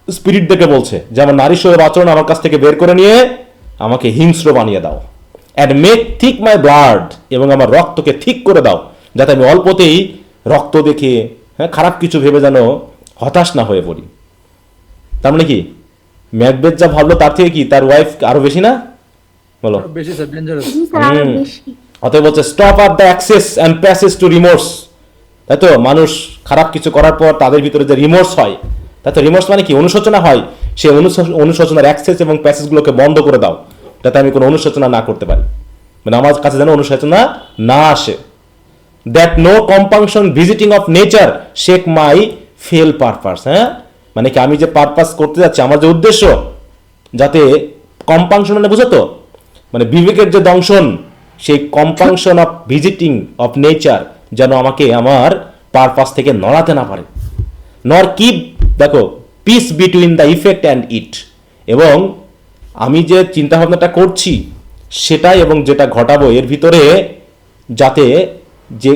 স্পিরিট দেখে বলছে যে আমার নারী শোয়ের আচরণ আমার কাছ থেকে বের করে নিয়ে আমাকে হিংস্র বানিয়ে দাও। And make thick my blood, এবং আমার রক্তকে ঠিক করে দাও, যাতে আমি অল্পতেই রক্ত দেখে খারাপ কিছু ভেবে যেন হতাশ না হয়ে পড়ি। তার মানে কি ম্যাকবেথ যা ভাবলো তার থেকে কি তার ওয়াইফ আরো বেশি না? বলো। বেশি স্যার, ডেঞ্জারাস। জি স্যার, আরো বেশি। অতএব বলছে stop up the access and passage to remorse. তাই তো মানুষ খারাপ কিছু করার পর তাদের ভিতরে যে রিমোর্স হয়, তাই তো রিমোর্স মানে কি অনুশোচনা হয়, সেই অনুশোচনার অ্যাক্সেস এবং প্যাসেজগুলোকে বন্ধ করে দাও, যাতে আমি কোনো অনুশোচনা না করতে পারি, মানে আমার কাছে যেন অনুশোচনা না আসে। That no compunction visiting of nature shake my fell purpose. হ্যাঁ, মানে কি আমি যে পারপাস করতে যাচ্ছি, আমার যে উদ্দেশ্য, যাতে কম্পাংশন মানে বুঝো তো, মানে বিবেকের যে দংশন, সেই কম্পাংশন অফ ভিজিটিং অফ নেচার যেন আমাকে আমার পারপাস থেকে নড়াতে না পারে। নর কিপ, দেখো, piece between the effect and it, এবং আমি যে চিন্তা ভাবনাটা করছি সেটাই এবং যেটা ঘটাবো এর ভিতরে যাতে যে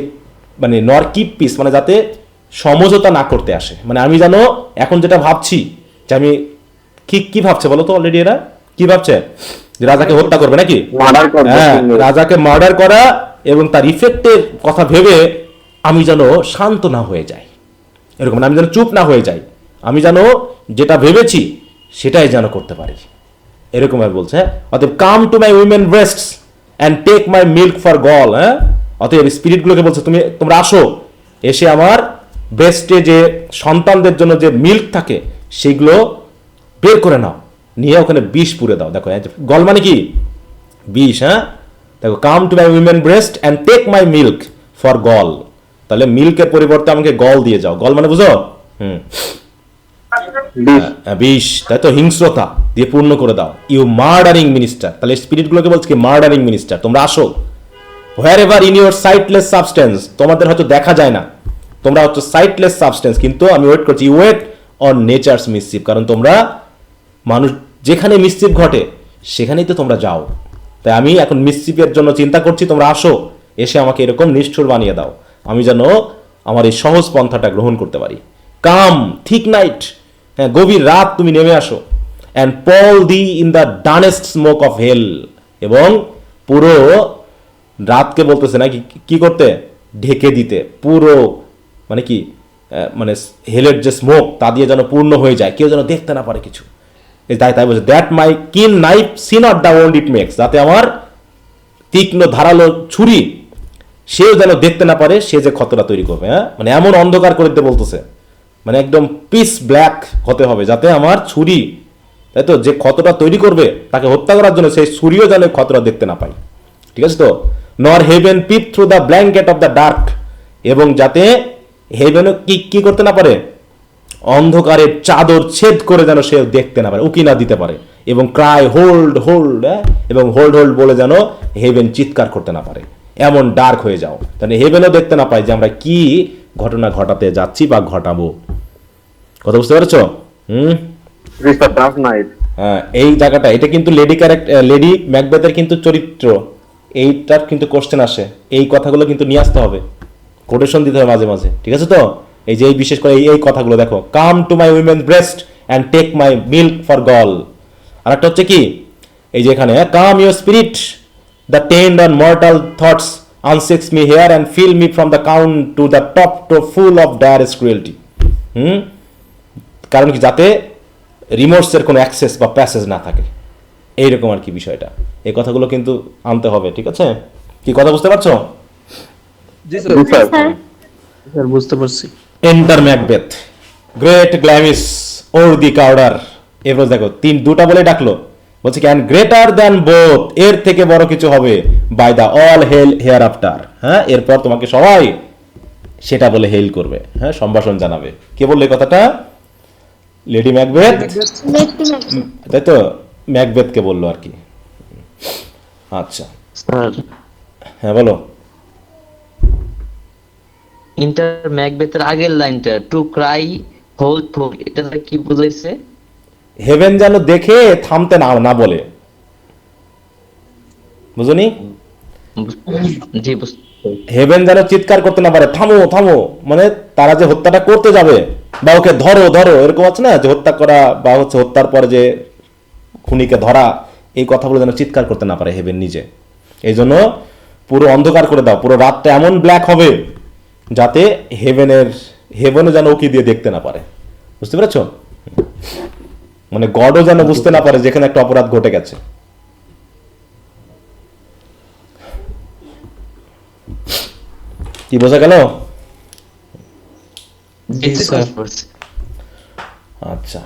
মানে নর কিপ পিস মানে যাতে সমঝোতা না করতে আসে। মানে আমি যেন এখন যেটা ভাবছি যে আমি কি ভাবছে বলো তো? অলরেডি এরা কি ভাবছে? যে রাজাকে হত্যা করবে নাকি? মার্ডার করবে। হ্যাঁ, রাজাকে মার্ডার করা এবং তার ইফেক্টের কথা ভেবে আমি যেন শান্ত না হয়ে যাই, এরকম আমি যেন চুপ না হয়ে যাই, আমি যেন যেটা ভেবেছি সেটাই যেন করতে পারি, এরকম ভাবে বলছে। অতএব come to my women breasts and take my milk for gall. হ্যাঁ, অতএব স্পিরিটগুলোকে বলছে তোমরা আসো, এসে আমার ব্রেস্টে যে সন্তানদের জন্য যে মিল্ক থাকে সেগুলো বের করে নাও, নিয়ে ওখানে বিষ পুরে দাও। দেখো গল মানে কি? বিষ। হ্যাঁ, দেখো, come to my women breast and take my milk for gall, তাহলে মিল্কের পরিবর্তে আমাকে গল দিয়ে যাও। গল মানে বুঝো? বিষ, তাই তো, হিংস্রতা দিয়ে পূর্ণ করে দাও। ইউ মার্ডারিং মিনিস্টার, তাহলে স্পিরিটগুলোকে বলছে কি মার্ডারিং মিনিস্টার, তোমরা আসো। হোয়ার এভার ইন ইউর সাইটলেস সাবস্টেন্স, তোমাদের হয়তো দেখা যায় না, তোমরা হচ্ছে সাইটলেস সাবস্টেন্স, কিন্তু আমি ওয়েট করছি, you wait on nature's mischief, কারণ তোমরা মানুষ যেখানে মিসচিফ ঘটে সেখানেই তো তোমরা যাও। তাই আমি এখন মিসচিফের জন্য চিন্তা করছি, তোমরা আসো, এসে আমাকে এরকম নিষ্ঠুর বানিয়ে দাও, আমি যেন আমার এই সহজ পন্থাটা গ্রহণ করতে পারি। কাম থিক নাইট, হ্যাঁ, গভীর রাত তুমি নেমে আসো। And pall thee in the dunnest smoke of hell, এবং পুরো রাতকে বলতেছে না কি করতে? ঢেকে দিতে, পুরো মানে কি মানে হেলের যে স্মোক তা দিয়ে যেন পূর্ণ হয়ে যায়, কেউ যেন দেখতে না পারে কিছু। তাই বলছে that my keen knife see not the wound it makes, যাতে আমার তীক্ষ্ণ ধারালো ছুরি সেও যেন দেখতে না পারে সে যে ক্ষতটা তৈরি করবে। হ্যাঁ, মানে এমন অন্ধকার করে দিতে বলতেছে, মানে একদম পিস ব্ল্যাক হতে হবে, যাতে আমার ছুরি, তাই তো, যে ক্ষতটা তৈরি করবে তাকে হত্যা করার জন্য সেই ছুরিও যেন ক্ষতটা দেখতে না পাই, ঠিক আছে তো? Nor heaven peep through the blanket of the dark, এবং যাতে হেভেনও কি করতে না পারে? অন্ধকারের চাদর ছেদ করে যেন সে দেখতে না পারে, উকি না দিতে পারে, এবং ক্রাই হোল্ড হোল্ড, এবং হোল্ড হোল্ড বলে যেন হেভেন চিৎকার করতে না পারে, এমন ডার্ক হয়ে যাও, তাহলে হেভেনও দেখতে না পায় যে আমরা কি ঘটনা ঘটাতে যাচ্ছি বা ঘটাবো। কথা বুঝতে পেরেছো? হ্যাঁ, এই জায়গাটা, এটা কিন্তু লেডি ম্যাকবেথের কিন্তু চরিত্র, এইটার কিন্তু কোশ্চেন আসে, এই কথাগুলো কিন্তু নিয়ে আসতে হবে, কোটেশন দিতে হবে মাঝে মাঝে, ঠিক আছে তো? এই যে এই বিশেষ করে এই কথাগুলো দেখো, come to my women breast and take my milk for gall. আর একটা হচ্ছে কি, এই যে এখানে come your spirit the tend on mortal thoughts unsex me here and fill me from the count to the top to full of direst cruelty. কারণ কি, যাতে রিমোর্সের কোনো অ্যাক্সেস বা প্যাসেজ না থাকে, এইরকম আর কি বিষয়টা। এই কথাগুলো কিন্তু আনতে হবে, ঠিক আছে? কি কথা বুঝতে পারছো? জি স্যার। স্যার বুঝতে পারছি। এন্টার ম্যাকবেথ, গ্রেট গ্ল্যামিস ওর দি কাউডার। এবার দেখো দুটা বলে ডাকলো, বলছে ক্যান গ্রেটার দ্যান বোথ, এর থেকে বড় কিছু হবে, by the all hail hereafter. হ্যাঁ, এরপর তোমাকে সবাই সেটা বলে হেল করবে, হ্যাঁ, সম্ভাষণ জানাবে। কে বললে এই কথাটা? লেডি ম্যাকবেথ, তাই তো? ম্যাকবেথকে বললো আর কি। আচ্ছা, স্যার হ্যাঁ বলো। ইন্টার ম্যাকবেথের আগের লাইনটা টু ক্রাই হোল থ্রু, এটা কি বুঝাইছে? হেভেন যেন দেখে থামতে না না বলে, বুঝনি? জি বুঝতে হেভেন যেন চিৎকার করতে না পারে, থামো থামো, মানে তারা যে হত্যাটা করতে যাবে বা ওকে ধরো ধরো, এরকম আছে না, যে হত্যা করা বা হচ্ছে হত্যার পরে যে খুনিকে ধরা, এই কথাগুলো যেন চিৎকার করতে না পারে হেভেন নিজে। এই জন্য পুরো অন্ধকার করে দাও, পুরো রাতটা এমন ব্ল্যাক হবে যাতে হেভেনও যেন ওকে দিয়ে দেখতে না পারে। বুঝতে পেরেছো? মানে গডও যেন বুঝতে না পারে যেখানে একটা অপরাধ ঘটে গেছে। কি বোঝা গেল? জি স্যার। আচ্ছা,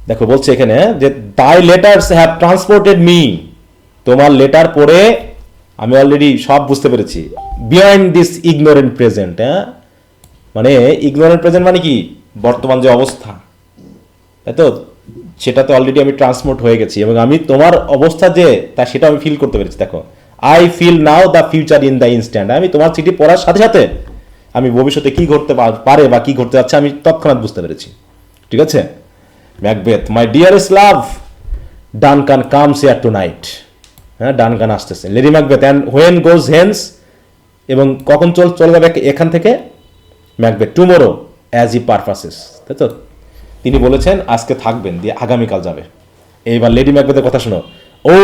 দেখো বলছে এখানে যে তাই লেটার্স হ্যাভ ট্রান্সপোর্টেড মি, তোমার লেটার পড়ে আমি অলরেডি সব বুঝতে পেরেছি। বিহাইন্ড দিস ইগনোরেন্ট প্রেজেন্ট, হ্যাঁ, মানে ইগনোরেন্ট প্রেজেন্ট মানে কি, বর্তমান যে অবস্থা, তাই তো, সেটাতে অলরেডি আমি ট্রান্সপোর্ট হয়ে গেছি এবং আমি তোমার অবস্থা যে তা সেটা আমি ফিল করতে পেরেছি। দেখো, I feel now the future in the instant, আমি তোমার চিঠি পড়ার সাথে সাথে আমি ভবিষ্যতে কি ঘটতে পারে বা কি ঘটতে যাচ্ছে আমি তৎক্ষণাৎ বুঝতে পেরেছি। ঠিক আছে? Macbeth, my dearest love, Duncan comes here tonight, হ্যাঁ, ডানকান আসতেছে। Lady Macbeth, and when goes hence, এবং কখন চলে যাবে এখান থেকে? Macbeth, tomorrow as he purposes, তাই তো, তিনি বলেছেন আজকে থাকবেন, দিয়ে আগামীকাল যাবে। এইবার লেডি ম্যাকবেথের কথা শোনো। O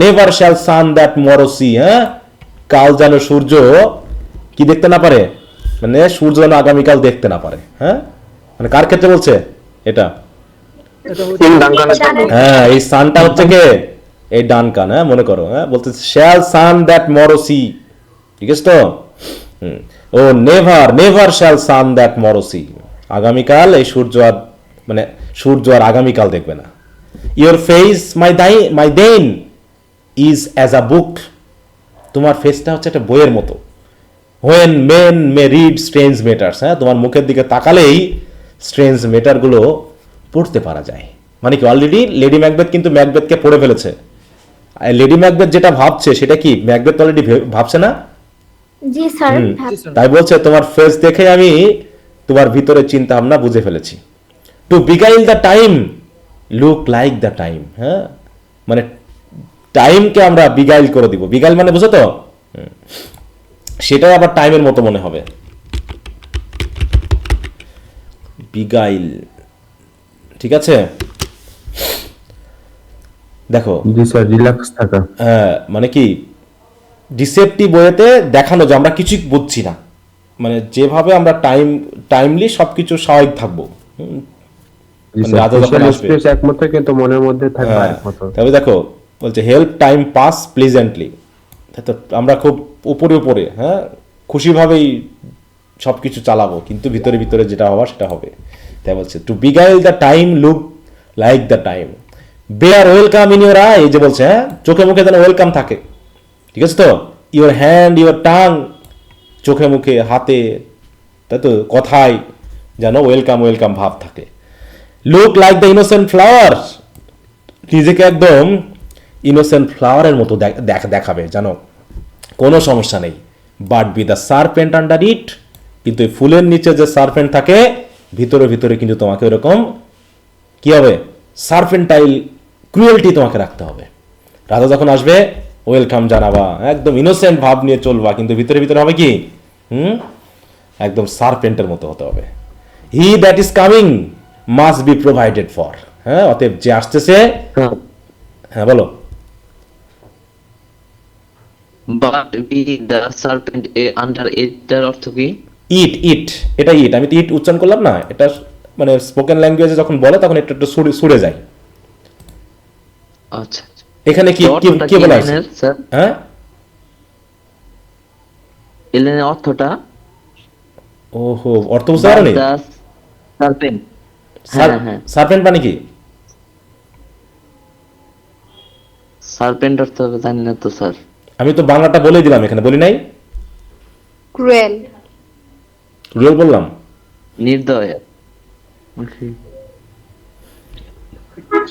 never shall sun that morrow see, হ্যাঁ, কাল যেন সূর্য কি দেখতে না পারে, মানে সূর্য যেন আগামীকাল দেখতে না পারে, হ্যাঁ, মানে কার ক্ষেত্রে বলছে এটা? হ্যাঁ, এই সানটা হচ্ছে কে? এই ডানকান, হ্যাঁ, মনে করো, হ্যাঁ, বলতে shall sun that morrow see, ঠিক আছে তো? O never shall sun that morrow see, আগামীকাল এই সূর্য আর, মানে সূর্য আর আগামীকাল দেখবে না। Your face my thane is as a book, তোমার ফেসটা হচ্ছে একটা বইয়ের মতো। When men may read strange matters, হ্যাঁ, তোমার মুখের দিকে তাকালেই স্ট্রেঞ্জ মেটারগুলো পড়তে পারা যায়। মানে কি, অলরেডি লেডি ম্যাকবেথ কিন্তু ম্যাকবেথকে পড়ে ফেলেছে। আর লেডি ম্যাকবেথ যেটা ভাবছে সেটা কি ম্যাকবেথ অলরেডি ভাবছে না? জি স্যার। তাই বলছে তোমার ফেস দেখে আমি তোমার ভিতরে চিন্তা ভাবনা বুঝে ফেলেছি। To beguile the time look like the time, হ্যাঁ, মানে টাইমকে আমরা বিগাইল করে দিব। বিগাইল মানে বুঝো তো, সেটাই আবার টাইমের মতো মনে হবে। বিগাইল, ঠিক আছে? দেখো, জি স্যার, রিল্যাক্স থাকা। হ্যাঁ, মানে কি, ডিসেপটিভ ওয়েতে দেখানো যে আমরা কিছুই বুঝছি না, মানে যেভাবে আমরা টাইমলি সবকিছু স্বাভাবিক থাকবো। জি মানে স্যার, রাজা যখন ফেশিয়াল আসবে, এক্সপ্রেস একমত কিন্তু মনের মধ্যে থাকবে হ্যাঁ, আরেকমত। তবে দেখো বলছে হেল্প টাইম পাস প্লেজেন্টলি, তো আমরা খুব উপরে উপরে, হ্যাঁ, খুশিভাবেই সবকিছু চালাবো, কিন্তু ভিতরে ভিতরে যেটা হওয়ার সেটা হবে। তাই বলছে to beguile the time look like the time, bear welcome in your eye, এই যে বলছে, হ্যাঁ, চোখে মুখে যেন ওয়েলকাম থাকে, ঠিক আছে তো? ইউর হ্যান্ড ইউর টাং, চোখে মুখে হাতে, তাই তো, কথায় যেন ওয়েলকাম ওয়েলকাম ভাব থাকে। Look like the innocent flower, নিজেকে একদম ইনোসেন্ট ফ্লাওয়ারের মতো দেখাবে, জানো কোনো সমস্যা নেই। But B the serpent under ইট, কিন্তু এই ফুলের নিচে যে সার্পেন্ট থাকে ভিতরে ভিতরে কিন্তু তোমাকে ওরকম কি হবে, সার্পেন্টাইল ক্রুয়েলটি তোমাকে রাখতে হবে। রাজা যখন আসবে ওয়েলকাম জানাবা, একদম ইনোসেন্ট ভাব নিয়ে চলবা, কিন্তু ভিতরে ভিতরে হবে কি, একদম সার্পেন্টের মতো হতে হবে। He that is coming must be provided for, হ্যাঁ, অতএব যে আসতেছে, হ্যাঁ বলো। But B the serpent under, এটার অর্থ কি? ইট, এটা ইট, আমি তো ইট উচ্চারণ করলাম না, এটা মানে স্পোকেন ল্যাঙ্গুয়েজে যখন বলে তখন এটা একটু সুরে যায়। আচ্ছা, এখানে কি কি বলা আছে স্যার? হ্যাঁ, এলেনের অর্থটা? ওহো, অর্থ বুঝতে পারোনি? সার্পেন্ট, হ্যাঁ, সার্পেন্ট মানে কি? সার্পেন্ট অর্থ জানি না তো স্যার। আমি তো বাংলাটা বলে দিলাম, এখানে বলি নাই? ক্রুয়েল। ক্রুয়েল বললাম? নির্দয়।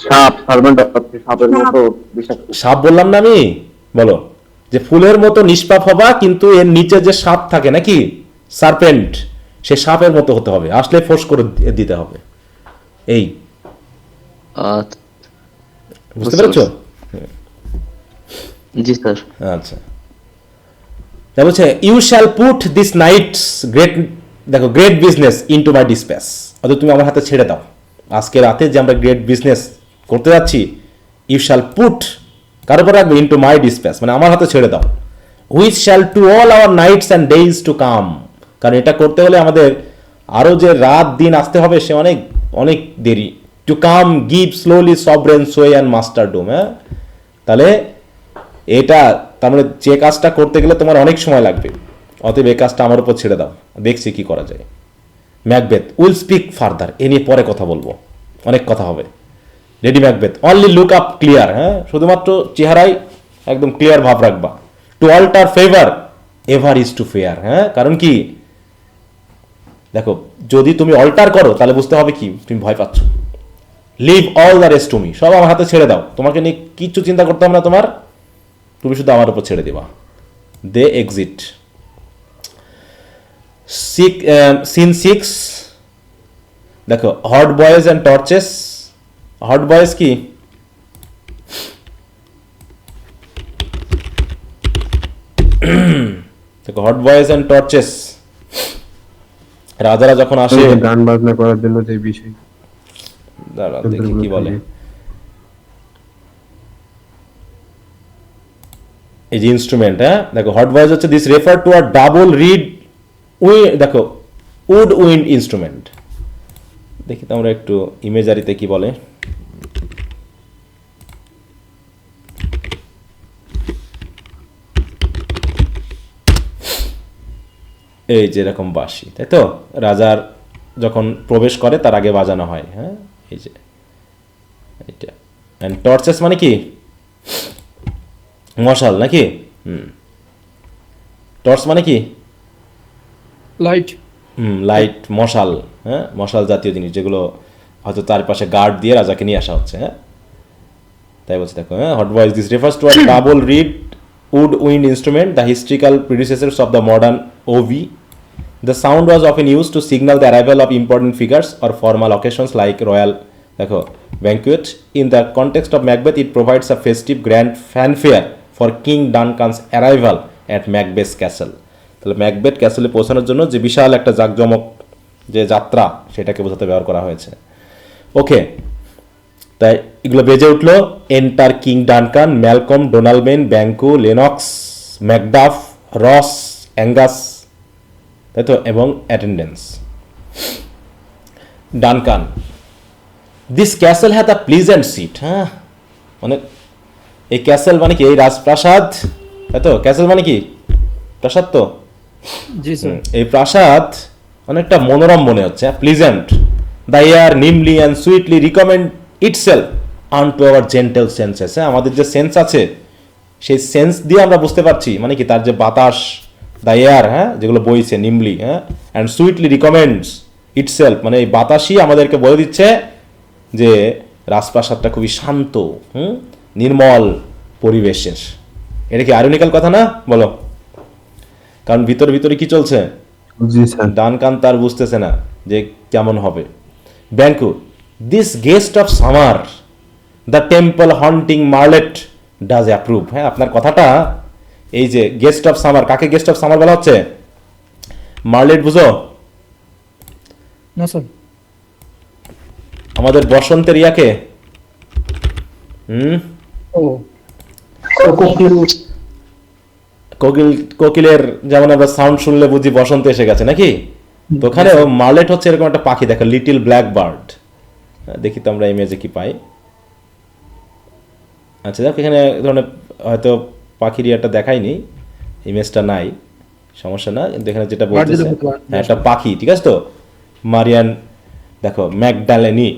সাপ, সার্ভেন্ট অফ সাপের মতো বিষাক্ত। সাপ বললাম না আমি? বলো, যে ফুলের মতো নিষ্পাপ হবা, কিন্তু এর নিচে যে সাপ থাকে নাকি, সার্পেন্ট, সে সাপের মতো হতে হবে, আসলে ফোর্স করে দিতে হবে। এই বুঝতে পেরেছো? জি স্যার। আচ্ছা, তা বলছে you shall put this night's great, দেখো great business into my dispatch, অর্থাৎ তুমি আমার হাতে ছেড়ে দাও আজকে রাতে যে আমরা গ্রেট বিজনেস করতে যাচ্ছি, ইউ শ্যাল পুট কার উপর রাখবে, ইনটু মাই ডিসপ্যাচ মানে আমার হাতে ছেড়ে দাও, which shall to all our nights and days to come, কারণ এটা করতে হলে আমাদের আরও যে রাত দিন আসতে হবে সে অনেক অনেক দেরি, to come give slowly sovereign sway and master dom, তাহলে এটা তার মানে যে কাজটা করতে গেলে তোমার অনেক সময় লাগবে, অতএব এই কাজটা আমার উপর ছেড়ে দাও, দেখছি কি করা যায়। ম্যাকবেথ উইল স্পিক ফার্দার, এ নিয়ে পরে কথা বলবো, অনেক কথা হবে। Lady Macbeth only look up clear, হ্যাঁ শুধুমাত্র চেহারায় একদম ক্লিয়ার ভাব রাখবা। To alter favour ever is to fear, হ্যাঁ কারণ কি দেখো যদি তুমি অল্টার করো তাহলে বুঝতে হবে কি তুমি ভয় পাচ্ছ। Leave all the rest to me, সব আমার হাতে ছেড়ে দাও, তোমাকে নিয়ে কিচ্ছু চিন্তা করতে হবে না তোমার, তুমি শুধু আমার উপর ছেড়ে দিবা। দে এক্সিট। সিন 6 দেখো hot boys and torches. Hot boys কি, দেখো হট বয়েজ অ্যান্ড টর্চেস, রাজারা যখন আসে, গান বাজনা করার জন্য যে বিষয়, দাঁড়া দেখি কি বলে, এই যে ইনস্ট্রুমেন্ট, হ্যাঁ দেখো হট ভয়েস হচ্ছে this refer to a double read দেখো উড উইন্ড ইনস্ট্রুমেন্ট। দেখি তো আমরা একটু ইমেজারিতে কি বলে, এই যে এরকম বাঁশি, তাই তো, রাজার যখন প্রবেশ করে তার আগে বাজানো হয়। হ্যাঁ এই যে এটা, এন্ড টর্চেস মানে কি, মশাল নাকি, টর্চ মানে কি, লাইট। লাইট, মশাল, হ্যাঁ মশাল জাতীয় জিনিস যেগুলো হয়তো তার পাশে গার্ড দিয়ে রাজাকে নিয়ে আসা হচ্ছে। হ্যাঁ তাই বলছে দেখো, হ্যাঁ hot voice this refers to a double read wood wind instrument, the historical predecessors of the modern OV. The sound was often used to signal the arrival of important figures or formal occasions like royal banquet. In the context of Macbeth, it provides a festive grand fanfare for King Duncan's arrival at Macbeth's castle. তাহলে Macbeth ক্যাসেলে পৌঁছানোর জন্য যে বিশাল একটা জাঁকজমক যে যাত্রা সেটাকে বোঝাতে ব্যবহার করা হয়েছে। ওকে, তাই এগুলো বেজে উঠলো, enter king Duncan, Malcolm, Donalbain, Banquo, Lennox, Macduff, Ross, Angus, তাই তো, এবং attendance. Duncan, this castle had a pleasant seat, হ্যাঁ মানে এই ক্যাসেল মানে কি, এই রাজপ্রাসাদ, তাই তো, ক্যাসেল মানে কি প্রাসাদ, তো জি স্যার। এই প্রাসাদ অনেকটা মনোরম মনে হচ্ছে, pleasant. The air nimbly and sweetly recommend itself unto our gentle senses, হ্যাঁ আমাদের যে সেন্স আছে সেই সেন্স দিয়ে আমরা বুঝতে পারছি মানে কি তার যে বাতাস, দ্য এয়ার, হ্যাঁ যেগুলো বইছে, নিমলি, হ্যাঁ অ্যান্ড সুইটলি রিকমেন্ডস ইটসেলফ মানে এই বাতাসই আমাদেরকে বলে দিচ্ছে যে রাজপ্রাসাদটা খুবই শান্ত, নির্মল পরিবেশের। এটা কি আইরনিক্যাল কথা না, বলো? কারণ ভিতরে ভিতরে কি চলছে, ডানকান তার বুঝতেছে না যে কেমন হবে। Banquo, this guest of summer, the temple haunting martlet does approve, হ্যাঁ আপনার কথাটা, এই যে গেস্ট অফ সামার, কাকে গেস্ট অফ সামার বলা হচ্ছে? মার্লেট বুঝো? না স্যার। আমাদের বসন্তের ইয়াকে, ও কোকিল, কোকিলের যেমন আমরা সাউন্ড শুনলে বুঝি বসন্ত এসে গেছে নাকি, তো ওখানে মার্লেট হচ্ছে এরকম একটা পাখি, দেখো লিটল ব্ল্যাক বার্ড। দেখি তো আমরা ইমেজে কি পাই। আচ্ছা দেখো এখানে ধরনের হয়তো পাখির ইয়াটা দেখায়নি, ইমেজটা নাই, সমস্যা না, কিন্তু এখানে যেটা বলতেছে হ্যাঁ একটা পাখি, ঠিক আছে তো। মারিয়ান দেখো ম্যাকডালেনি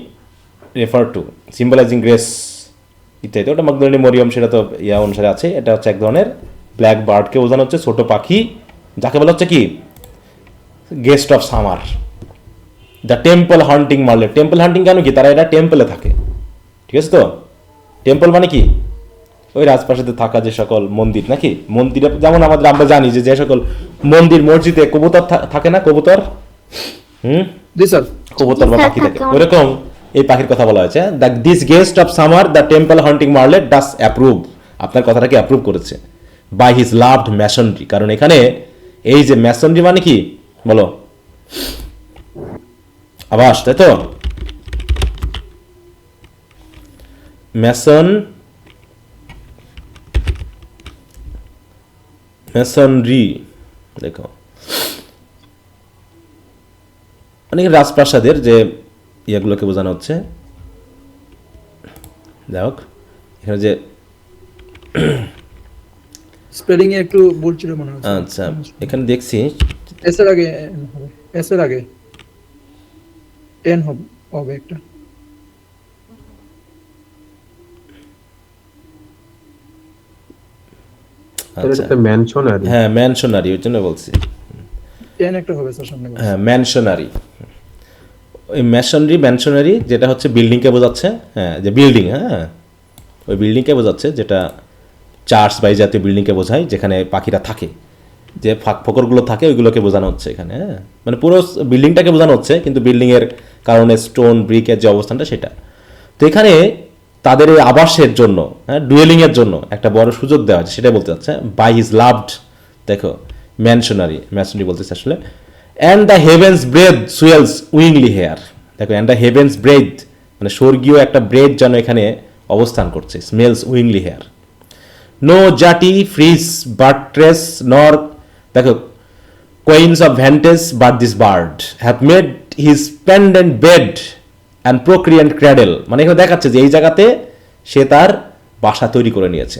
রেফার টু সিম্বলাইজিং গ্রেস ইত্যাদি, ওটা ম্যাকডালেনি মরিয়ম সেটা তো ইয়া অনুসারে আছে। এটা হচ্ছে এক ধরনের ব্ল্যাক বার্ডকে বোঝানো হচ্ছে, ছোট পাখি, যাকে বলা হচ্ছে কি guest of summer, the temple haunting martlet. Temple haunting কেন কি, তারা এটা টেম্পলে থাকে, ঠিক আছে তো? টেম্পল মানে কি, ওই রাজপ্রাসাদে থাকা যে সকল মন্দির, নাকি মন্দিরে যেমন আমাদের আমরা জানি যে যে সকল মন্দির মসজিদে কবুতর থাকে না, কবুতর, জি স্যার। কবুতর বা জি, স্যার, পাখি থাকে, থাকে। ওরকম এই পাখির কথা বলা হয়েছে। This guest of summer the temple haunting martlet does approve, আপনার কথাটাকে অ্যাপ্রুভ করেছে, বাই হিজ লাভড ম্যাসনরি। কারণ এখানে এই যে ম্যাসনরি মানে কি বলো, আবাস, তাই তো? মেসনরি দেখো, অনেক রাজপ্রাসাদের যে ইয়েগুলোকে বোঝানো হচ্ছে। যাই হোক, এখানে যে স্পেলিং এ একটু ভুল ছিল মনে হচ্ছে। আচ্ছা, এখানে দেখছি এস এর আগে N হবে, এস এর আগে এন হবে একটা। আচ্ছা, এটা ম্যানশনারি। হ্যাঁ ম্যানশনারি, ওই জন্য বলছি। এন একটা হবে স্যার সামনে। হ্যাঁ ম্যানশনারি, ওই ম্যানশনারি যেটা হচ্ছে বিল্ডিংকে বোঝাচ্ছে, হ্যাঁ যে বিল্ডিং, হ্যাঁ ওই বিল্ডিংকে বোঝাচ্ছে, যেটা চার্চ বা এই জাতীয় বিল্ডিংকে বোঝায় যেখানে পাখিরা থাকে, যে ফাঁক ফোকরগুলো থাকে ওইগুলোকে বোঝানো হচ্ছে এখানে, হ্যাঁ মানে পুরো বিল্ডিংটাকে বোঝানো হচ্ছে, কিন্তু বিল্ডিংয়ের কারণে স্টোন ব্রিকের যে অবস্থানটা সেটা। তো এখানে তাদের এই আবাসের জন্য, হ্যাঁ ডুয়েলিংয়ের জন্য একটা বড় সুযোগ দেওয়া হয়েছে, সেটাই বলতে চাচ্ছে, বাই হিজ লাভড, দেখো ম্যাসনরি বলতেছে আসলে। And the heaven's breath smells wooingly here, দেখো অ্যান্ড দ্য হেভেন্স ব্রেথ মানে স্বর্গীয় একটা ব্রেথ যেন এখানে অবস্থান করছে, smells wooingly here. No jutty frieze buttress nor, দেখো coigns of vantage but this bird have made his pendent bed and procreant cradle, মানে এখানে দেখাচ্ছে যে এই জায়গাতে সে তার বাসা তৈরি করে নিয়েছে।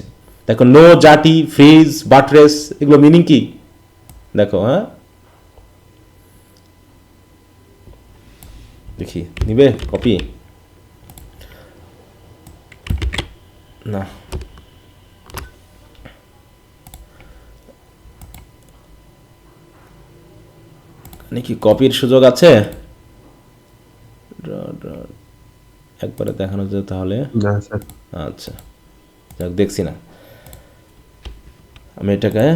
দেখো নো জাটি ফ্রিজ বাটরেস, এগুলো মিনিং কি দেখো, হ্যাঁ দেখি নিবে কপি না, নাকি কপির সুযোগ আছে? একবারে দেখানো যায় তাহলে। না স্যার। আচ্ছা যাক, দেখছি না আমি এটাকে।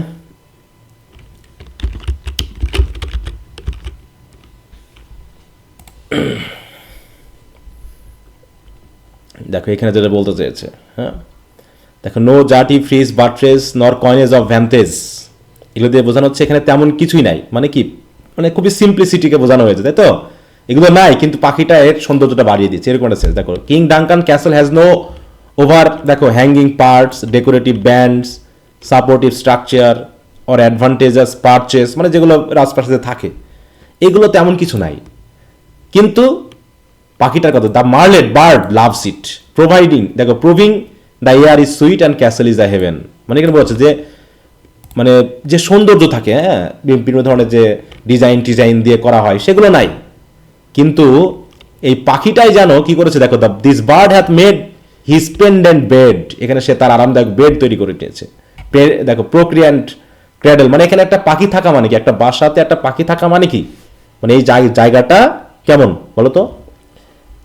দেখো এখানে যেটা বলতে চেয়েছে, হ্যাঁ দেখো নো জাটি ফ্রিজ বাট্রেস নর কয়েনেজ অফ ভ্যান্টেজ, এগুলো দিয়ে বোঝানো হচ্ছে এখানে তেমন কিছুই নাই, মানে কি মানে খুবই সিম্পলিসিটিকে বোঝানো হয়েছে, তাই তো? এগুলো নাই কিন্তু পাখিটা এর সৌন্দর্যটা বাড়িয়ে দিচ্ছে, এরকম একটা সেন্স। দেখো King Duncan castle has no over, দেখো hanging parts, decorative bands, supportive structure or advantageous purchase, মানে যেগুলো রাজপ্রাসাদে থাকে এগুলো তেমন কিছু নাই। কিন্তু পাখিটার কথা, the martlet bird loves it providing, দেখো proving the air is sweet and castle is a heaven, মানে এখানে বলছে যে মানে যে সৌন্দর্য থাকে, হ্যাঁ বিভিন্ন ধরনের যে ডিজাইন দিয়ে করা হয় সেগুলো নাই, কিন্তু এই পাখিটাই যেন কি করেছে, দেখো this bird hath made his pendent bed, এখানে সে তার আরামদায়ক বেড তৈরি করে নিয়েছে। দেখো প্রোক্রিয়েন্ট ক্র্যাডেল, মানে এখানে একটা পাখি থাকা মানে কি, একটা বাসাতে একটা পাখি থাকা মানে কি, মানে এই জায়গাটা কেমন বলো তো?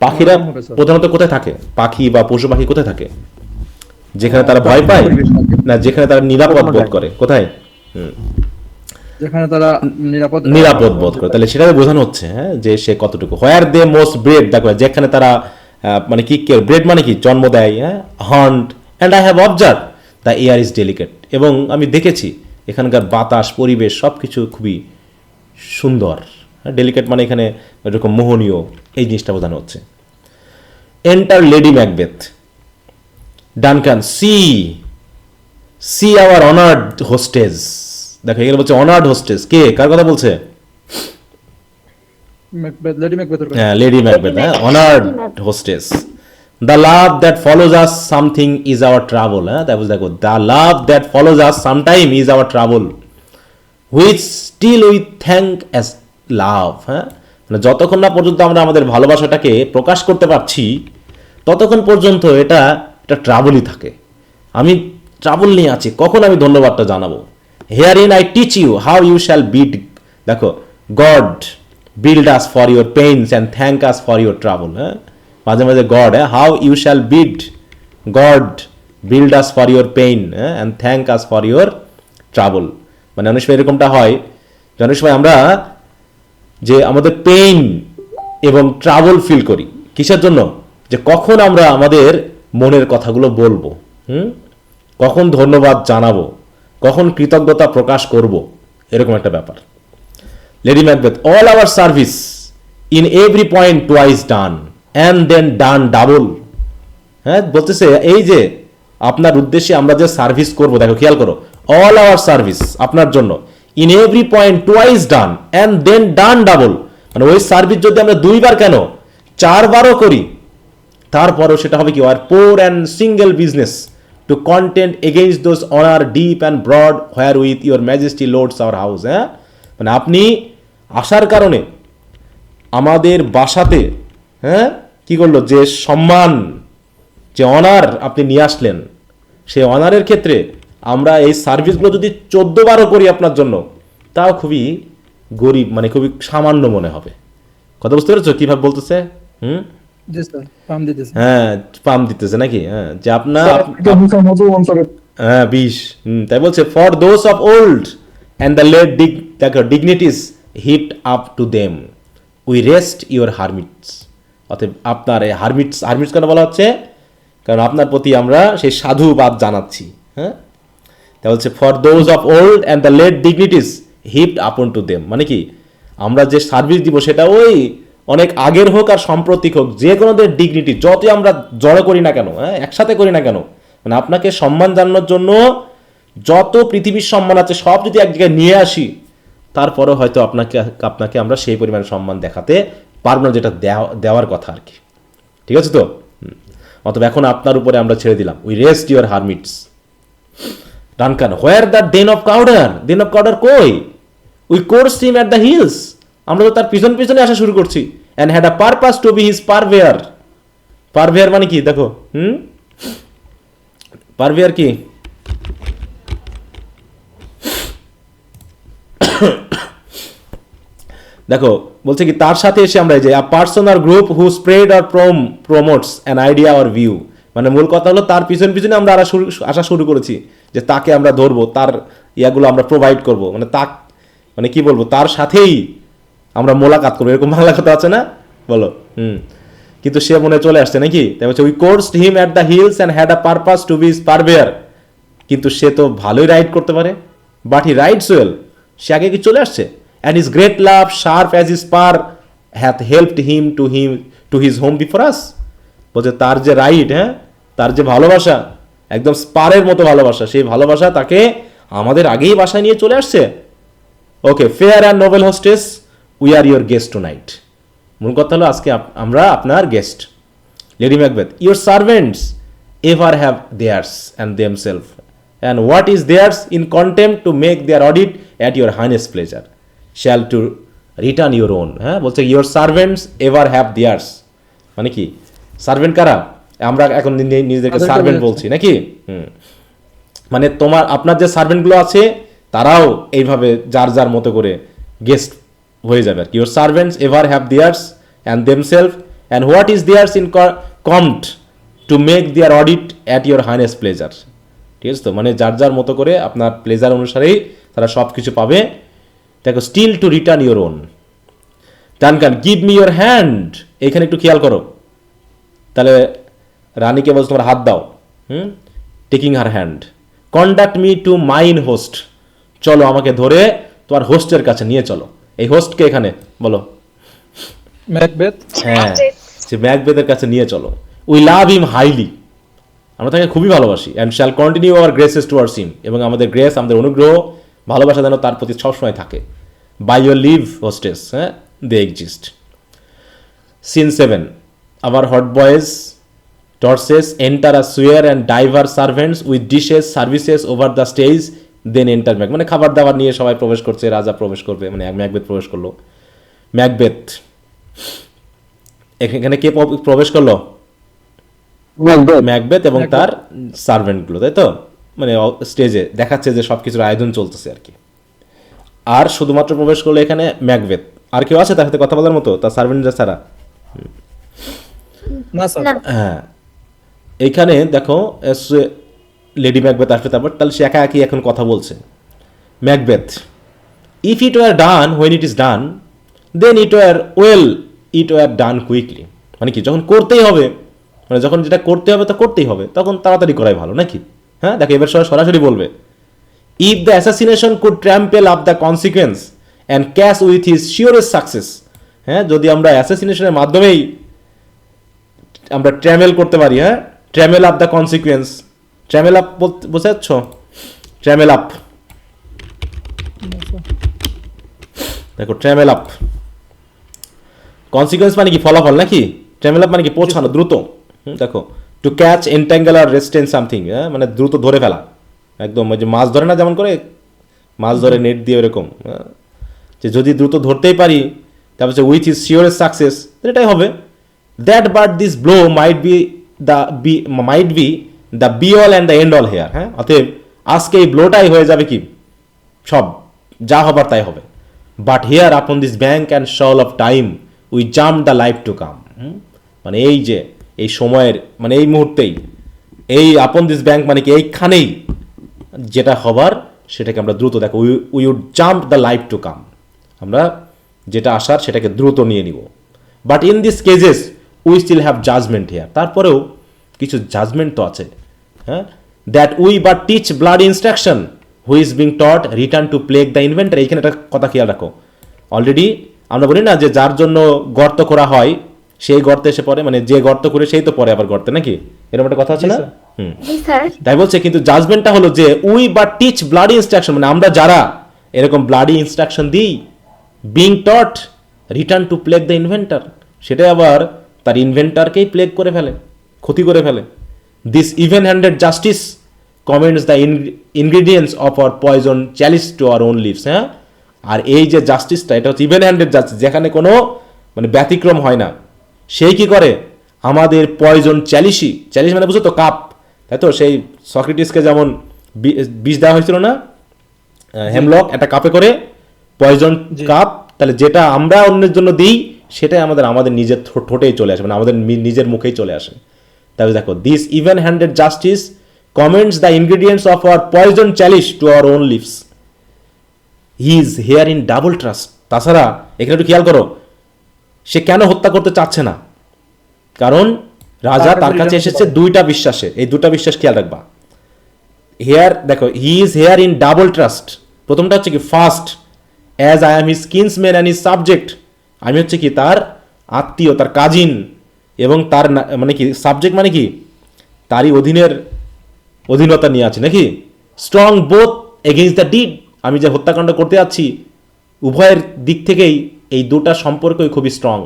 পাখিরা প্রধানত কোথায় থাকে, পাখি বা পশু পাখি কোথায় থাকে? যেখানে তারা ভয় পায় না যেখানে তারা নিরাপদ বোধ করে, কোথায়? যেখানে তারা নিরাপদ বোধ করে, তাহলে সেটা বোঝানো হচ্ছে, হ্যাঁ যে সে কতটুকু। হোয়ার দে মোস্ট ব্রেড, দেখো যেখানে তারা মানে কি ব্রেড মানে কি জন্ম দেয়, হ্যাঁ hunt and I have observe the air is delicate, এবং আমি দেখেছি এখানকার বাতাস পরিবেশ সব কিছু খুবই সুন্দর। ডেলিকেট মানে এখানে এরকম মোহনীয়, এই জিনিসটা বোঝানো হচ্ছে। Enter lady Macbeth, Duncan see our honoured hostess, দেখো এখানে বলছে অনার্ড হোস্টেস, কে কার কথা বলছে? হ্যাঁ লেডি ম্যাকবেথ, হ্যাঁ honoured hostess. The love that follows us something is our travel, হ্যাঁ দেখো the love that follows us sometime is our travel which still we thank as love, হ্যাঁ মানে যতক্ষণ না পর্যন্ত আমরা আমাদের ভালোবাসাটাকে প্রকাশ করতে পারছি ততক্ষণ পর্যন্ত এটা ট্রাভেলই থাকে। আমি ট্রাভেল নিয়ে আছি, কখন আমি ধন্যবাদটা জানাবো। Herein I teach you how you shall bid, দেখো God build us for your pains and thank us for your travel. হ্যাঁ, মাঝে মাঝে God, how you shall bid God build us for your pain and thank us for your travel. মানে অনেক সময় এরকমটা হয় যে অনেক সময় আমরা যে আমাদের পেইন এবং ট্রাভেল ফিল করি কিসের জন্য, যে কখন আমরা আমাদের মনের কথাগুলো বলবো, কখন ধন্যবাদ জানাবো, কখন কৃতজ্ঞতা প্রকাশ করব, এরকম একটা ব্যাপার। Lady Macbeth, all our service in every point twice done and then done double. হ্যাঁ, বলতেছে এই যে আপনার উদ্দেশ্যে আমরা যে সার্ভিস করব, দেখো খেয়াল করো, অল আওয়ার সার্ভিস আপনার জন্য, in every point twice done and then done double. মানে ওই সার্ভিস যদি আমরা 2 বার কেন 4 বারও করি, তারপরও সেটা হবে কি, আর poor and single business to contend against those honour deep and broad where with your majesty loads our house. হ্যাঁ, মানে আপনি আসার কারণে আমাদের বাসাতে, হ্যাঁ, কি করলো, যে সম্মান, যে অনার আপনি নিয়ে আসলেন, সেই অনারের ক্ষেত্রে আমরা এই সার্ভিসগুলো যদি 14 বারও করি আপনার জন্য, তাও খুবই গরিব, মানে খুবই সামান্য মনে হবে। কথা বুঝতে পেরেছো কিভাবে বলতেছে? জি স্যার, পাম দিতেছে। হ্যাঁ, পাম দিতেছে নাকি? হ্যাঁ, যে আপনার হ্যাঁ 20, তাই বলছে, for those of old and the late dignities heaped up to them we rest your hermits. অতএব আপনার এই হারমিটস কেন বলা হচ্ছে, কারণ আপনার প্রতি আমরা সেই সাধুবাদ জানাচ্ছি। হ্যাঁ, তা বলছে for those of old and the late dignities heaped upon to them, মানে কি, আমরা যে সার্ভিস দিব সেটা ওই অনেক আগের হোক আর সাম্প্রতিক হোক, যে কোনোদের ডিগনিটি যতই আমরা জড়ো করি না কেন, হ্যাঁ, একসাথে করি না কেন, মানে আপনাকে সম্মান জানানোর জন্য যত পৃথিবীর সম্মান আছে সব যদি এক জায়গায় নিয়ে আসি, তারপরেও হয়তো আপনাকে আমরা সেই পরিমাণ সম্মান দেখাতে পারবো না, যেটা দেওয়ার কথা আর কি। ঠিক আছে তো? অতএব এখন আপনার উপরে আমরা ছেড়ে দিলাম, we rest your hermits. Duncan, where the thane of Cawdor কই, we coursed him at the heels, আমরা তো তার পিছনে আসা শুরু করছি, and had a purpose to be his purveyor মানে কি দেখো, পারভেয়ার কি, দেখো বলছে কি, তার সাথে এসে আমরা যে person or group who spread or promotes an idea or view, মানে মূল কথা হলো তার পিছনে আমরা আসা শুরু করেছি, যে তাকে আমরা ধরবো, তার ইয়াগুলো আমরা প্রোভাইড করব, মানে কি বলবো, তার সাথেই আমরা মোলাকাত করবো, এরকম বাংলা কথা আছে না, বলো। কিন্তু সে মনে চলে আসছে নাকি, তাই বলছে we coursed him at the heels and had a purpose to be his purveyor. কিন্তু সে তো ভালোই রাইড করতে পারে, বাট হি রাইডস ওয়েল, সে আগে কি চলে আসছে, and his great love sharp as his spur hath helped him to his home before us। বলছে তার যে রাইট, হ্যাঁ, তার যে ভালোবাসা একদম স্পারের মতো ভালোবাসা, সেই ভালোবাসা তাকে আমাদের আগেই বাসায় নিয়ে চলে আসছে। Okay, fair and noble hostess, we are your guest tonight. মূল কথা হলো আজকে আমরা আপনার গেস্ট। Lady Macbeth, your servants ever have theirs and themself and what is theirs in contempt to make their audit at your highness pleasure shall to return your own. হ্যাঁ, বলছে your servants ever have theirs, মানে কি, servant কারা, আমরা এখন নিজেদেরকে servant বলছি নাকি, মানে আপনার যে সার্ভেন্টগুলো আছে তারাও এইভাবে যার যার মতো করে গেস্ট হয়ে যাবে আর কি। Your servants ever have theirs and themself and what is theirs in compt to make their audit at your highness pleasure. ঠিক আছে তো, মানে যার যার মতো করে আপনার প্লেজার অনুসারেই তারা সব কিছু পাবে। দেখো, still to return your own. Duncan, give me your hand, এখানে একটু খেয়াল করো, তাহলে রানীকে বলছো তোমার হাত দাও, taking her hand. Conduct me two mine host, চলো আমাকে ধরে তোমার হোস্টের কাছে নিয়ে চলো। এই হোস্টকে এখানে বলো, ম্যাকবেথ। হ্যাঁ, সে ম্যাকবেথের কাছে নিয়ে চলো। উই লাভ হিম হাইলি, আমরা তাকে খুবই ভালোবাসি। And shall continue hour গ্রেসেস towards হিম, এবং আমাদের গ্রেস, আমাদের অনুগ্রহ, ভালোবাসা যেন তার প্রতি সবসময় থাকে। বাই ইউর লিভ হোস্টেস, হ্যাঁ, they exist. Scene 7, our hot boys torches enter a sewer and divers servants with dishes services over the stage then enter Mac, মানে খাবার দাবার নিয়ে সবাই প্রবেশ করছে, রাজা প্রবেশ করবে, মানে ম্যাকবেথ প্রবেশ করলো। ম্যাকবেথ, এখানে কে প্রবেশ করলো, ম্যাকবেথ এবং তার সার্ভেন্টগুলো, তাই তো, মানে স্টেজে দেখাচ্ছে যে সবকিছুর আয়োজন চলতেছে আর কি। আর শুধুমাত্র প্রবেশ করলো এখানে ম্যাকবেথ। আর কেউ আছে তার সাথে কথা বলার মতো, তার সার্ভেন্টরা ছাড়া? না স্যার। না হ্যাঁ, এইখানে দেখো লেডি ম্যাকবেথ আসবে, তারপর তাহলে সে একা একই এখন কথা বলছে। Macbeth, if it were done when it is done then it were done quickly. মানে কি, যখন করতেই হবে, মানে যখন যেটা করতে হবে তা করতেই হবে, তখন তাড়াতাড়ি করাই ভালো নাকি? হ্যাঁ দেখো, এবার সরাসরি বলবে, if the assassination could trammel up the consequence and catch with his surcease success. হ্যাঁ, যদি আমরা অ্যাসাসিনেশনের মাধ্যমেই আমরা ট্র্যামেল করতে পারি, হ্যাঁ, ট্র্যামেল আপ দ্য কনসিকুয়েন্স, ট্র্যামেল আপ বলতে বুঝতে পারছ? ট্র্যামেল আপ, দেখো ট্র্যামেল আপ, কনসিকুয়েন্স মানে কি, ফলাফল নাকি? ট্র্যামেল আপ মানে কি, পৌঁছানো, দ্রুত। দেখো, টু ক্যাচ, এন্ট্যাঙ্গেল আর রেস্টেন সামথিং, হ্যাঁ, মানে দ্রুত ধরে ফেলা, একদম ওই যে মাছ ধরে না যেমন করে, মাছ ধরে নেট দিয়ে এরকম, যে যদি দ্রুত ধরতেই পারি, তারপর উইথ ইজ শিওরেস্ট সাকসেস, এটাই হবে। That but this blow might be the be all and the end all here. হ্যাঁ, অতএব আজকে এই ব্লোটাই হয়ে যাবে কি, সব যা হবার তাই হবে। But here upon this bank and shoal of time we jump the life to come. মানে এই যে এই সময়ের, মানে এই মুহূর্তেই, এই আপন দিস ব্যাঙ্ক মানে কি এইখানেই যেটা হবার সেটাকে আমরা দ্রুত, দেখো we would jump the life to come, আমরা যেটা আসার সেটাকে দ্রুত নিয়ে নিব। But in these cases we still have judgement here, তারপরেও কিছু জাজমেন্ট তো আছে। হ্যাঁ, that we but teach blood instruction who is being taught return to plague the inventor. এইখানে একটা কথা খেয়াল রাখো, অলরেডি আমরা বলি না যে যার জন্য গর্ত করা হয় সেই গর্তে এসে পড়ে, মানে যে গর্ত করে সেই তো পরে আবার গর্তে, নাকি এরকম একটা কথা আছে না? জি স্যার। তাই বলছে, কিন্তু জাজমেন্টটা হলো যে উই বা টিচ ব্লাডি ইনস্ট্রাকশন, মানে আমরা যারা এরকম ব্লাডি ইনস্ট্রাকশন দিই, being taught return to plague the inventor, সেটা আবার তার ইনভেন্টারকেই প্লেগ করে ফেলে, ক্ষতি করে ফেলে। This even handed justice commends the ingredients of our poison chalice to our own lives. হ্যাঁ, আর এই যে জাস্টিসটা, এটা হচ্ছে ইভেন হ্যান্ডেড জাস্টিস, যেখানে কোনো মানে ব্যতিক্রম হয় না, সেই কি করে আমাদের পয়জন চ্যালিস মানে বুঝো তো, কাপ, তাই তো? সেই সক্রেটিসকে যেমন বিষ দেওয়া হয়েছিল না, হেমলক, একটা কাপে করে পয়জন কাপ, তাহলে যেটা আমরা অন্যের জন্য দিই সেটাই আমাদের নিজের ঠোঁটেই চলে আসে, মানে আমাদের নিজের মুখেই চলে আসে। তাহলে দেখো, this even handed justice commends the ingredients of our poison chalice to our own lives, he is here in double trust. তাছাড়া এখানে একটু খেয়াল করো, সে কেন হত্যা করতে চাচ্ছে না, কারণ রাজা তার কাছে এসেছে দুইটা বিশ্বাসে, এই দুটা বিশ্বাস খেয়াল রাখবা। হেয়ার দেখো, he is here in double trust. প্রথমটা হচ্ছে কি, first as I am his kinsman and his subject, আমি হচ্ছে কি তার আত্মীয়, তার কাজিন, এবং তার মানে কি সাবজেক্ট মানে কি, তারই অধীনতা নিয়ে আছে নাকি। Strong both against the did, আমি যে হত্যাকাণ্ড করতে যাচ্ছি উভয়ের দিক থেকেই এই দুটা সম্পর্কই খুবই strong.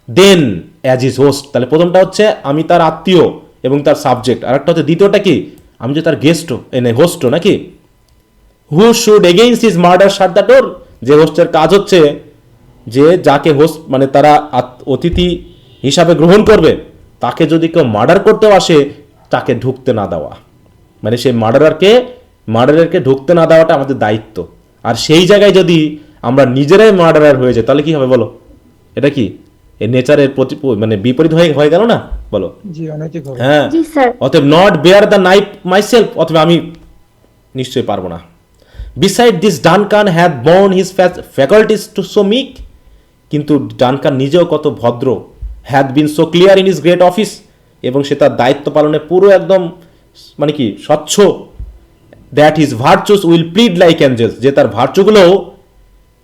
Then as is host, তাহলে প্রথমটা হচ্ছে আমি তার আত্মীয় এবং তার সাবজেক্ট, আর একটা হচ্ছে দ্বিতীয়টা কি, আমি যে তার গেস্টও, হোস্টও নাকি। হু should against his murder shut the door, যে হোস্টের কাজ হচ্ছে যে যাকে হোস্ট মানে তারা অতিথি হিসাবে গ্রহণ করবে, তাকে যদি কেউ মার্ডার করতেও আসে তাকে ঢুকতে না দেওয়া, মানে সেই মার্ডারারকে ঢুকতে না দেওয়াটা আমাদের দায়িত্ব। আর সেই জায়গায় যদি আমরা নিজেরাই মার্ডারার হয়ে যাই তাহলে কি হবে বলো? এটা কি এই নেচারের মানে বিপরীত হয়ে গেল না, বলো? জি, অনৈতিক হবে। হ্যাঁ, জি স্যার। অতএব not bear the knife myself, অথবা আমি নিশ্চয়ই পারবো না। Besides this Duncan had borne his faculties to so meek, কিন্তু ডানকান নিজেও কত ভদ্র, had been so clear in his great office, এবং সে তার দায়িত্ব পালনে পুরো একদম মানে কি স্বচ্ছ। That his virtues will plead like angels, যে তার ভার্চুগুলোও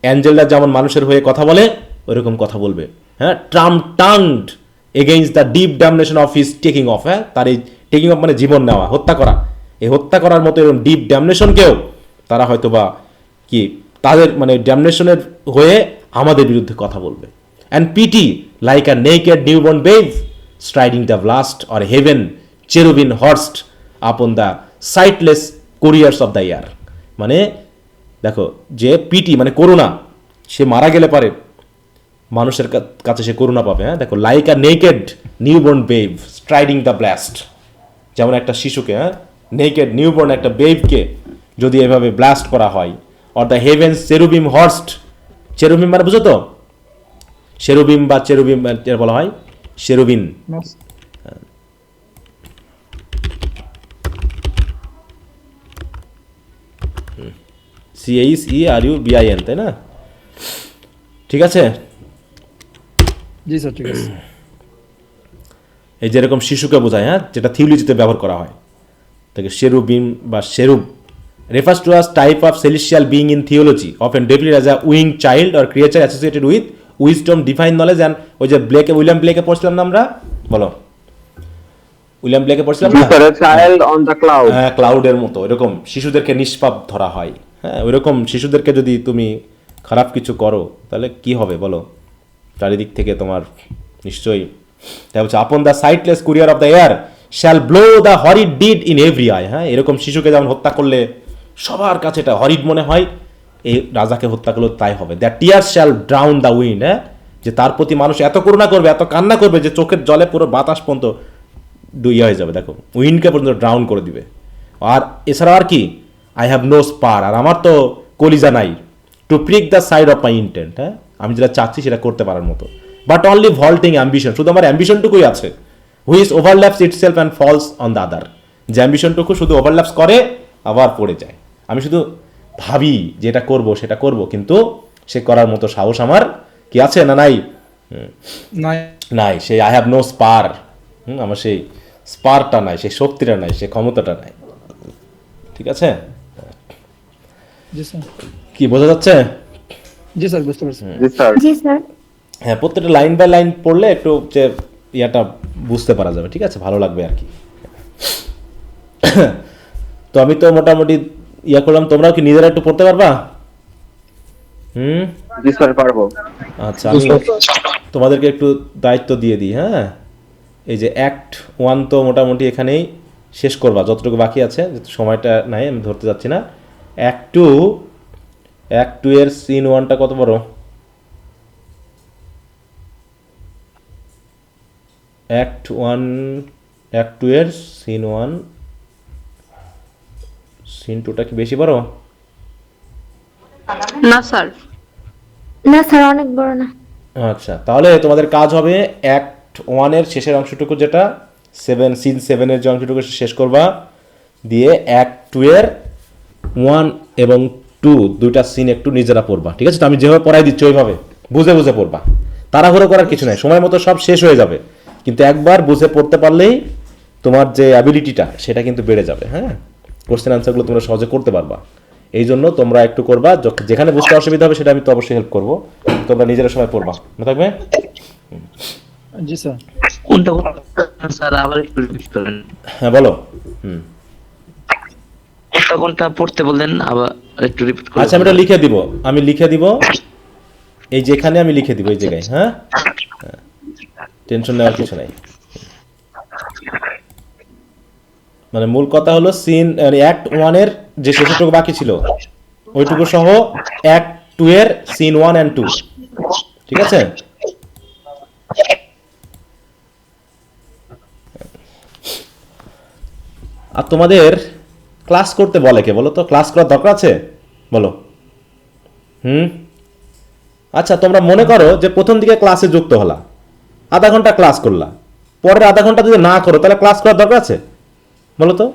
অ্যাঞ্জেলরা যেমন মানুষের হয়ে কথা বলে ওইরকম কথা বলবে। হ্যাঁ, tongued against the deep damnation of his taking off. হ্যাঁ, তার এই টেকিং অফ মানে জীবন নেওয়া, হত্যা করা, এই হত্যা করার মতো এরকম ডিপ ড্যামনেশনকেও তারা হয়তো বা কি তাদের মানে ড্যামনেশনের হয়ে আমাদের বিরুদ্ধে কথা বলবে। And pity like a naked newborn babe striding the blast or heaven's cherubin horsed upon the sightless couriers of the air, মানে দেখো যে পিটি মানে করুণা, সে মারা গেলে পারে মানুষের কাছে সে করুণা পাবে। হ্যাঁ, দেখো like a naked newborn babe striding the blast, যেমন একটা শিশুকে, হ্যাঁ নেকেড নিউবর্ন একটা বেবকে যদি এভাবে ব্লাস্ট করা হয়, অর দ্য হেভেন্স চেরুবিম হর্সড, চেরুবিম মানে বুঝো তো, চেরুবিম বা চেরুবিম এটা বলা হয় চেরুবিন। CHERUBIN, তাই না? ঠিক আছে। জি স্যার ঠিক আছে। এই যেরকম শিশুকে বোঝায়, হ্যাঁ, যেটা থিওলজিতে ব্যবহার করা হয়, তাকে চেরুবিম বা চেরুব refers to a type of celestial being in theology, often depicted as a winged child or creature associated with wisdom, divine knowledge and ওই যে উইলিয়াম ব্লেকে পড়ছিলাম না আমরা, বলো উইলিয়াম ব্লেকে পড়ছিলাম না, চাইল্ড অন দ্য ক্লাউড। হ্যাঁ, ক্লাউডের মতো এরকম শিশুদেরকে নিষ্পাপ ধরা হয়। হ্যাঁ, ওইরকম শিশুদেরকে যদি তুমি খারাপ কিছু করো তাহলে কি হবে বলো, চারিদিক থেকে তোমার নিশ্চয়ই। তাই বলছে upon the sightless courier of the air shall blow the horrid deed in every eye. হ্যাঁ, এরকম শিশুকে যেমন হত্যা করলে সবার কাছে এটা হরিড মনে হয়, এই রাজাকে হত্যা করলে তাই হবে। The tear shall drown the wind, হ্যাঁ, যে তার প্রতি মানুষ এত করুণা করবে, এত কান্না করবে যে চোখের জলে পুরো বাতাস পর্যন্ত ইয়ে হয়ে যাবে, দেখো উইন্ডকে পর্যন্ত ড্রাউন করে দিবে। আর এছাড়া আর কি, আই হ্যাভ নো স্পার, আর আমার তো কলিজা নাই, to prick the side of my intent, হ্যাঁ, আমি যেটা চাচ্ছি সেটা করতে পারার মতো, বাট অনলি ভল্টিং অ্যাম্বিশন, শুধু আমার অ্যাম্বিশনটুকুই আছে, which overleaps itself and falls on the other, যে অ্যাম্বিশনটুকু শুধু ওভারল্যাপস করে আবার পড়ে যায়। আমি শুধু ভাবি যে এটা করবো সেটা করবো, কিন্তু সে করার মতো সাহস আমার কি আছে না নাই? নাই। নাই, সেই আই হ্যাভ নো স্পার, আমার সেই স্পারটা নাই, সেই শক্তিটা নাই, সেই ক্ষমতাটা নাই। ঠিক আছে, জি স্যার। কি বোঝা যাচ্ছে? জি স্যার বুঝতে পারছি। জি স্যার। জি স্যার। হ্যাঁ, প্রত্যেকটা লাইন বাই লাইন পড়লে একটু যে ইয়াটা বুঝতে পারা যাবে, ঠিক আছে, ভালো লাগবে আর কি। তো আমি তো মোটামুটি ইয়া করলাম, তোমরাও কি নিজেরা একটু পড়তে পারবা? জি স্যার পারবো। আচ্ছা, আমি তোমাদেরকে একটু দায়িত্ব দিয়ে দিই। হ্যাঁ, এই যে অ্যাক্ট 1 তো মোটামুটি এখানেই শেষ করবা, যতটুকু বাকি আছে, সময়টা নাই আমি ধরতে যাচ্ছি না। অ্যাক্ট 2 এর সিন 1টা কত বড়? অ্যাক্ট 2 এর সিন 1, সিন 2টা কি বেশি বড়? না স্যার। না স্যার, অনেক বড় না। আচ্ছা, তাহলে তোমাদের কাজ হবে অ্যাক্ট 1 এর শেষের অংশটুকু, যেটা সিন 7 এর যে অংশটুকু শেষ করবা, দিয়ে অ্যাক্ট 2 এর 1 এবং 2 দুইটা সিন একটু নিজেরা পড়বা, ঠিক আছে? তো আমি যেভাবে পড়াই দিচ্ছি ওইভাবে বুঝে বুঝে পড়বা, তাড়াহুড়ো করার কিছু নাই, সময় মতো সব শেষ হয়ে যাবে, কিন্তু একবার বুঝে পড়তে পারলেই তোমার যে অ্যাবিলিটিটা সেটা কিন্তু বেড়ে যাবে। হ্যাঁ, কোশ্চেন আনসারগুলো তোমরা সহজে করতে পারবা। এই জন্য তোমরা একটু করবা, যেখানে বুঝতে অসুবিধা হবে সেটা আমি তো অবশ্যই হেল্প করবো, তোমরা নিজেরা সবাই পড়বা, মনে থাকবে? জি স্যার। কোনটা স্যার আবার একটু রিপিট করেন। হ্যাঁ বলো। কোনটা কোনটা পড়তে বললেন আবার একটু রিপিট করেন। আচ্ছা, আমি এটা লিখে দিব, এই যেখানে আমি লিখে দিব এই জায়গায়। হ্যাঁ, টেনশন নেওয়ার কিছু নাই। মানে মূল কথা হলো সিন অ্যাক্ট 1 এর যে শেষটুকু বাকি ছিল ওইটুকু সহ অ্যাক্ট 2 এর সিন 1 and 2, ঠিক আছে? আর তোমাদের ক্লাস করতে বলে কে বলো তো? ক্লাস করার দরকার আছে বলো? আচ্ছা, তোমরা মনে করো যে প্রথম দিকে ক্লাসে যুক্ত হলা, আধা ঘন্টা ক্লাস করলা, পরের আধা ঘন্টা যদি না করো তাহলে ক্লাস করার দরকার আছে বলো তো?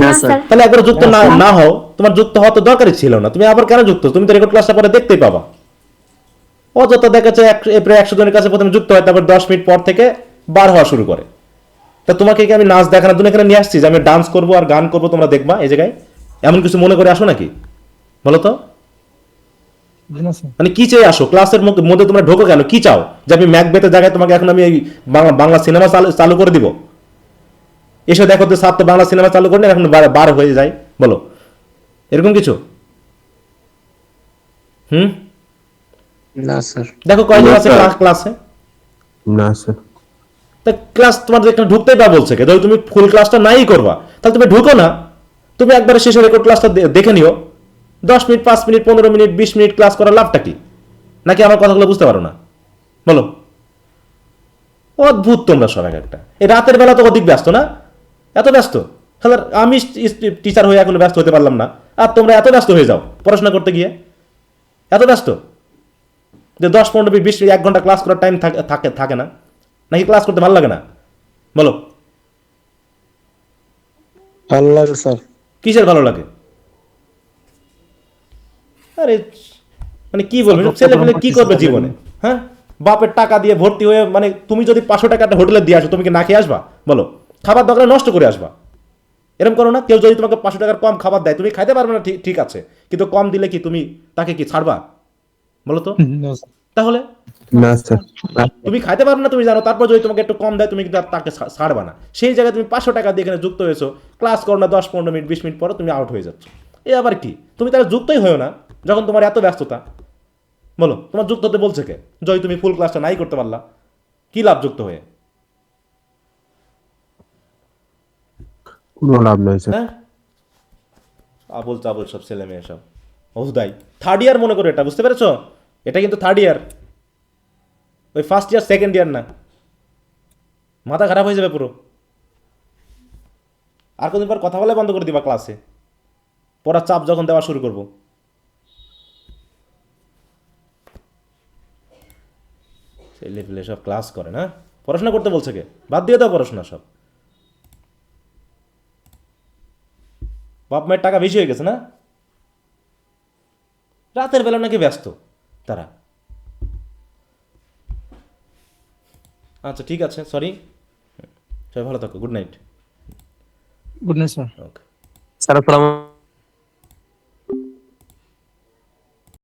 না স্যার। তাহলে একবার যুক্ত না হও, তোমার যুক্ত হওয়া তো দরকারই ছিল না, তুমি আবার কেন যুক্ত? তুমি তো রেকর্ড ক্লাসটা পরে দেখতেই পাবা। অযথা দেখাচ্ছে প্রায় 100 জনের কাছে প্রথমে যুক্ত হয়, তারপর 10 মিনিট পর থেকে বার হওয়া শুরু করে। তা তোমাকে কি আমি নাচ দেখানোর জন্য এখানে নিয়ে আসছি যে আমি ডান্স করবো আর গান করবো, তোমরা দেখবা এই জায়গায়? এমন কিছু মনে করে আসো নাকি বলো তো? মানে কি চাই আসো? ক্লাসের মধ্যে তোমরা ঢোকো কেন? কি চাও? যে আমি ম্যাকবেথের জায়গায় তোমাকে এখন আমি এই বাংলা সিনেমা চালু করে দিব? এসে দেখো তো স্যার তো বাংলা সিনেমা চালু করে এখন বার হয়ে যায়, বলো এরকম কিছু? না স্যার। দেখো কয়জন আছে ক্লাসে? না স্যার। তা ক্লাস তোমার এখানে ঢুকতেই বা বলছে কে? ধরো তুমি ফুল ক্লাসটা নাই করবা, তাহলে তুমি ঢুকো না, তুমি একবারে শেষে রেকর্ড ক্লাসটা দেখে নিও। 10 minute, 5 minute, 15 minute, 20 minute class করার লাভটা কি? নাকি আমার কথাগুলো বুঝতে পারো না বলো? অদ্ভুত তোমরা সব একটা। এই রাতের বেলা তো অধিক ব্যস্ত না? এত ব্যস্ত? তাহলে আমি টিচার হয়ে এখনো ব্যস্ত হতে পারলাম না, আর তোমরা এত ব্যস্ত হয়ে যাও পড়াশোনা করতে গিয়ে, এত ব্যস্ত যে 10-15-20 1 ঘন্টা ক্লাস করার টাইম থাকে না, নাকি ক্লাস করতে ভালো লাগে না? বলো, ভালো লাগে স্যার। কিসের ভালো লাগে? আরে মানে কি বলবো, ছেলে পেলে কি করবে জীবনে? হ্যাঁ, বাপের টাকা দিয়ে ভর্তি হয়ে, মানে তুমি যদি 500 টাকা একটা হোটেলে দিয়ে আসো, তুমি কি না খেয়ে আসবা? বলো, খাবার দরকার নষ্ট করে আসবা? এরকম করো না। কেউ যদি তোমাকে 500 টাকার কম খাবার দেয়, তুমি খাইতে পারবে না, ঠিক আছে, কিন্তু কম দিলে কি তুমি তাকে কি ছাড়বা? বলো তো। তাহলে না স্যার, তুমি খাইতে পারবে না, তুমি জানো, তারপর যদি তোমাকে একটু কম দেয়, তুমি কিন্তু আর তাকে ছাড়বা না। সেই জায়গায় তুমি 500 টাকা দিয়ে এখানে যুক্ত হয়েছো, ক্লাস করো না, 10-15 মিনিট 20 মিনিট পরে তুমি আউট হয়ে যাচ্ছ। এ আবার কি? তুমি তাহলে যুক্তই হয়েও না যখন তোমার এত ব্যস্ততা। বলো, তোমার যুক্ত হতে বলছে কে? যদি তুমি ফুল ক্লাসটা নাই করতে পারলা, কি লাভ যুক্ত হয়ে? কোনো লাভ নাই স্যার। হ্যাঁ, আবুল তাবুল সব ছেলে মেয়ে সব অহুদাই। 3rd ইয়ার মনে করো এটা, বুঝতে পেরেছো? এটা কিন্তু 3rd ইয়ার, ওই 1st ইয়ার 2nd ইয়ার না। মাথা খারাপ হয়ে যাবে পুরো। আর কদিন পর কথা বলে বন্ধ করে দিবা ক্লাসে, পড়ার চাপ যখন দেওয়া শুরু করবো। ছেলে পেলে সব ক্লাস করে না, পড়াশোনা করতে বলছে কে? বাদ দিয়ে দাও পড়াশোনা সব। বাপ মায়ের টাকা বেশি হয়ে গেছে না, রাতের বেলা নাকি ব্যস্ত তারা। আচ্ছা ঠিক আছে, সরি, সবাই ভালো থাকো, good night. Good night sir. Okay. Sir আসসালামু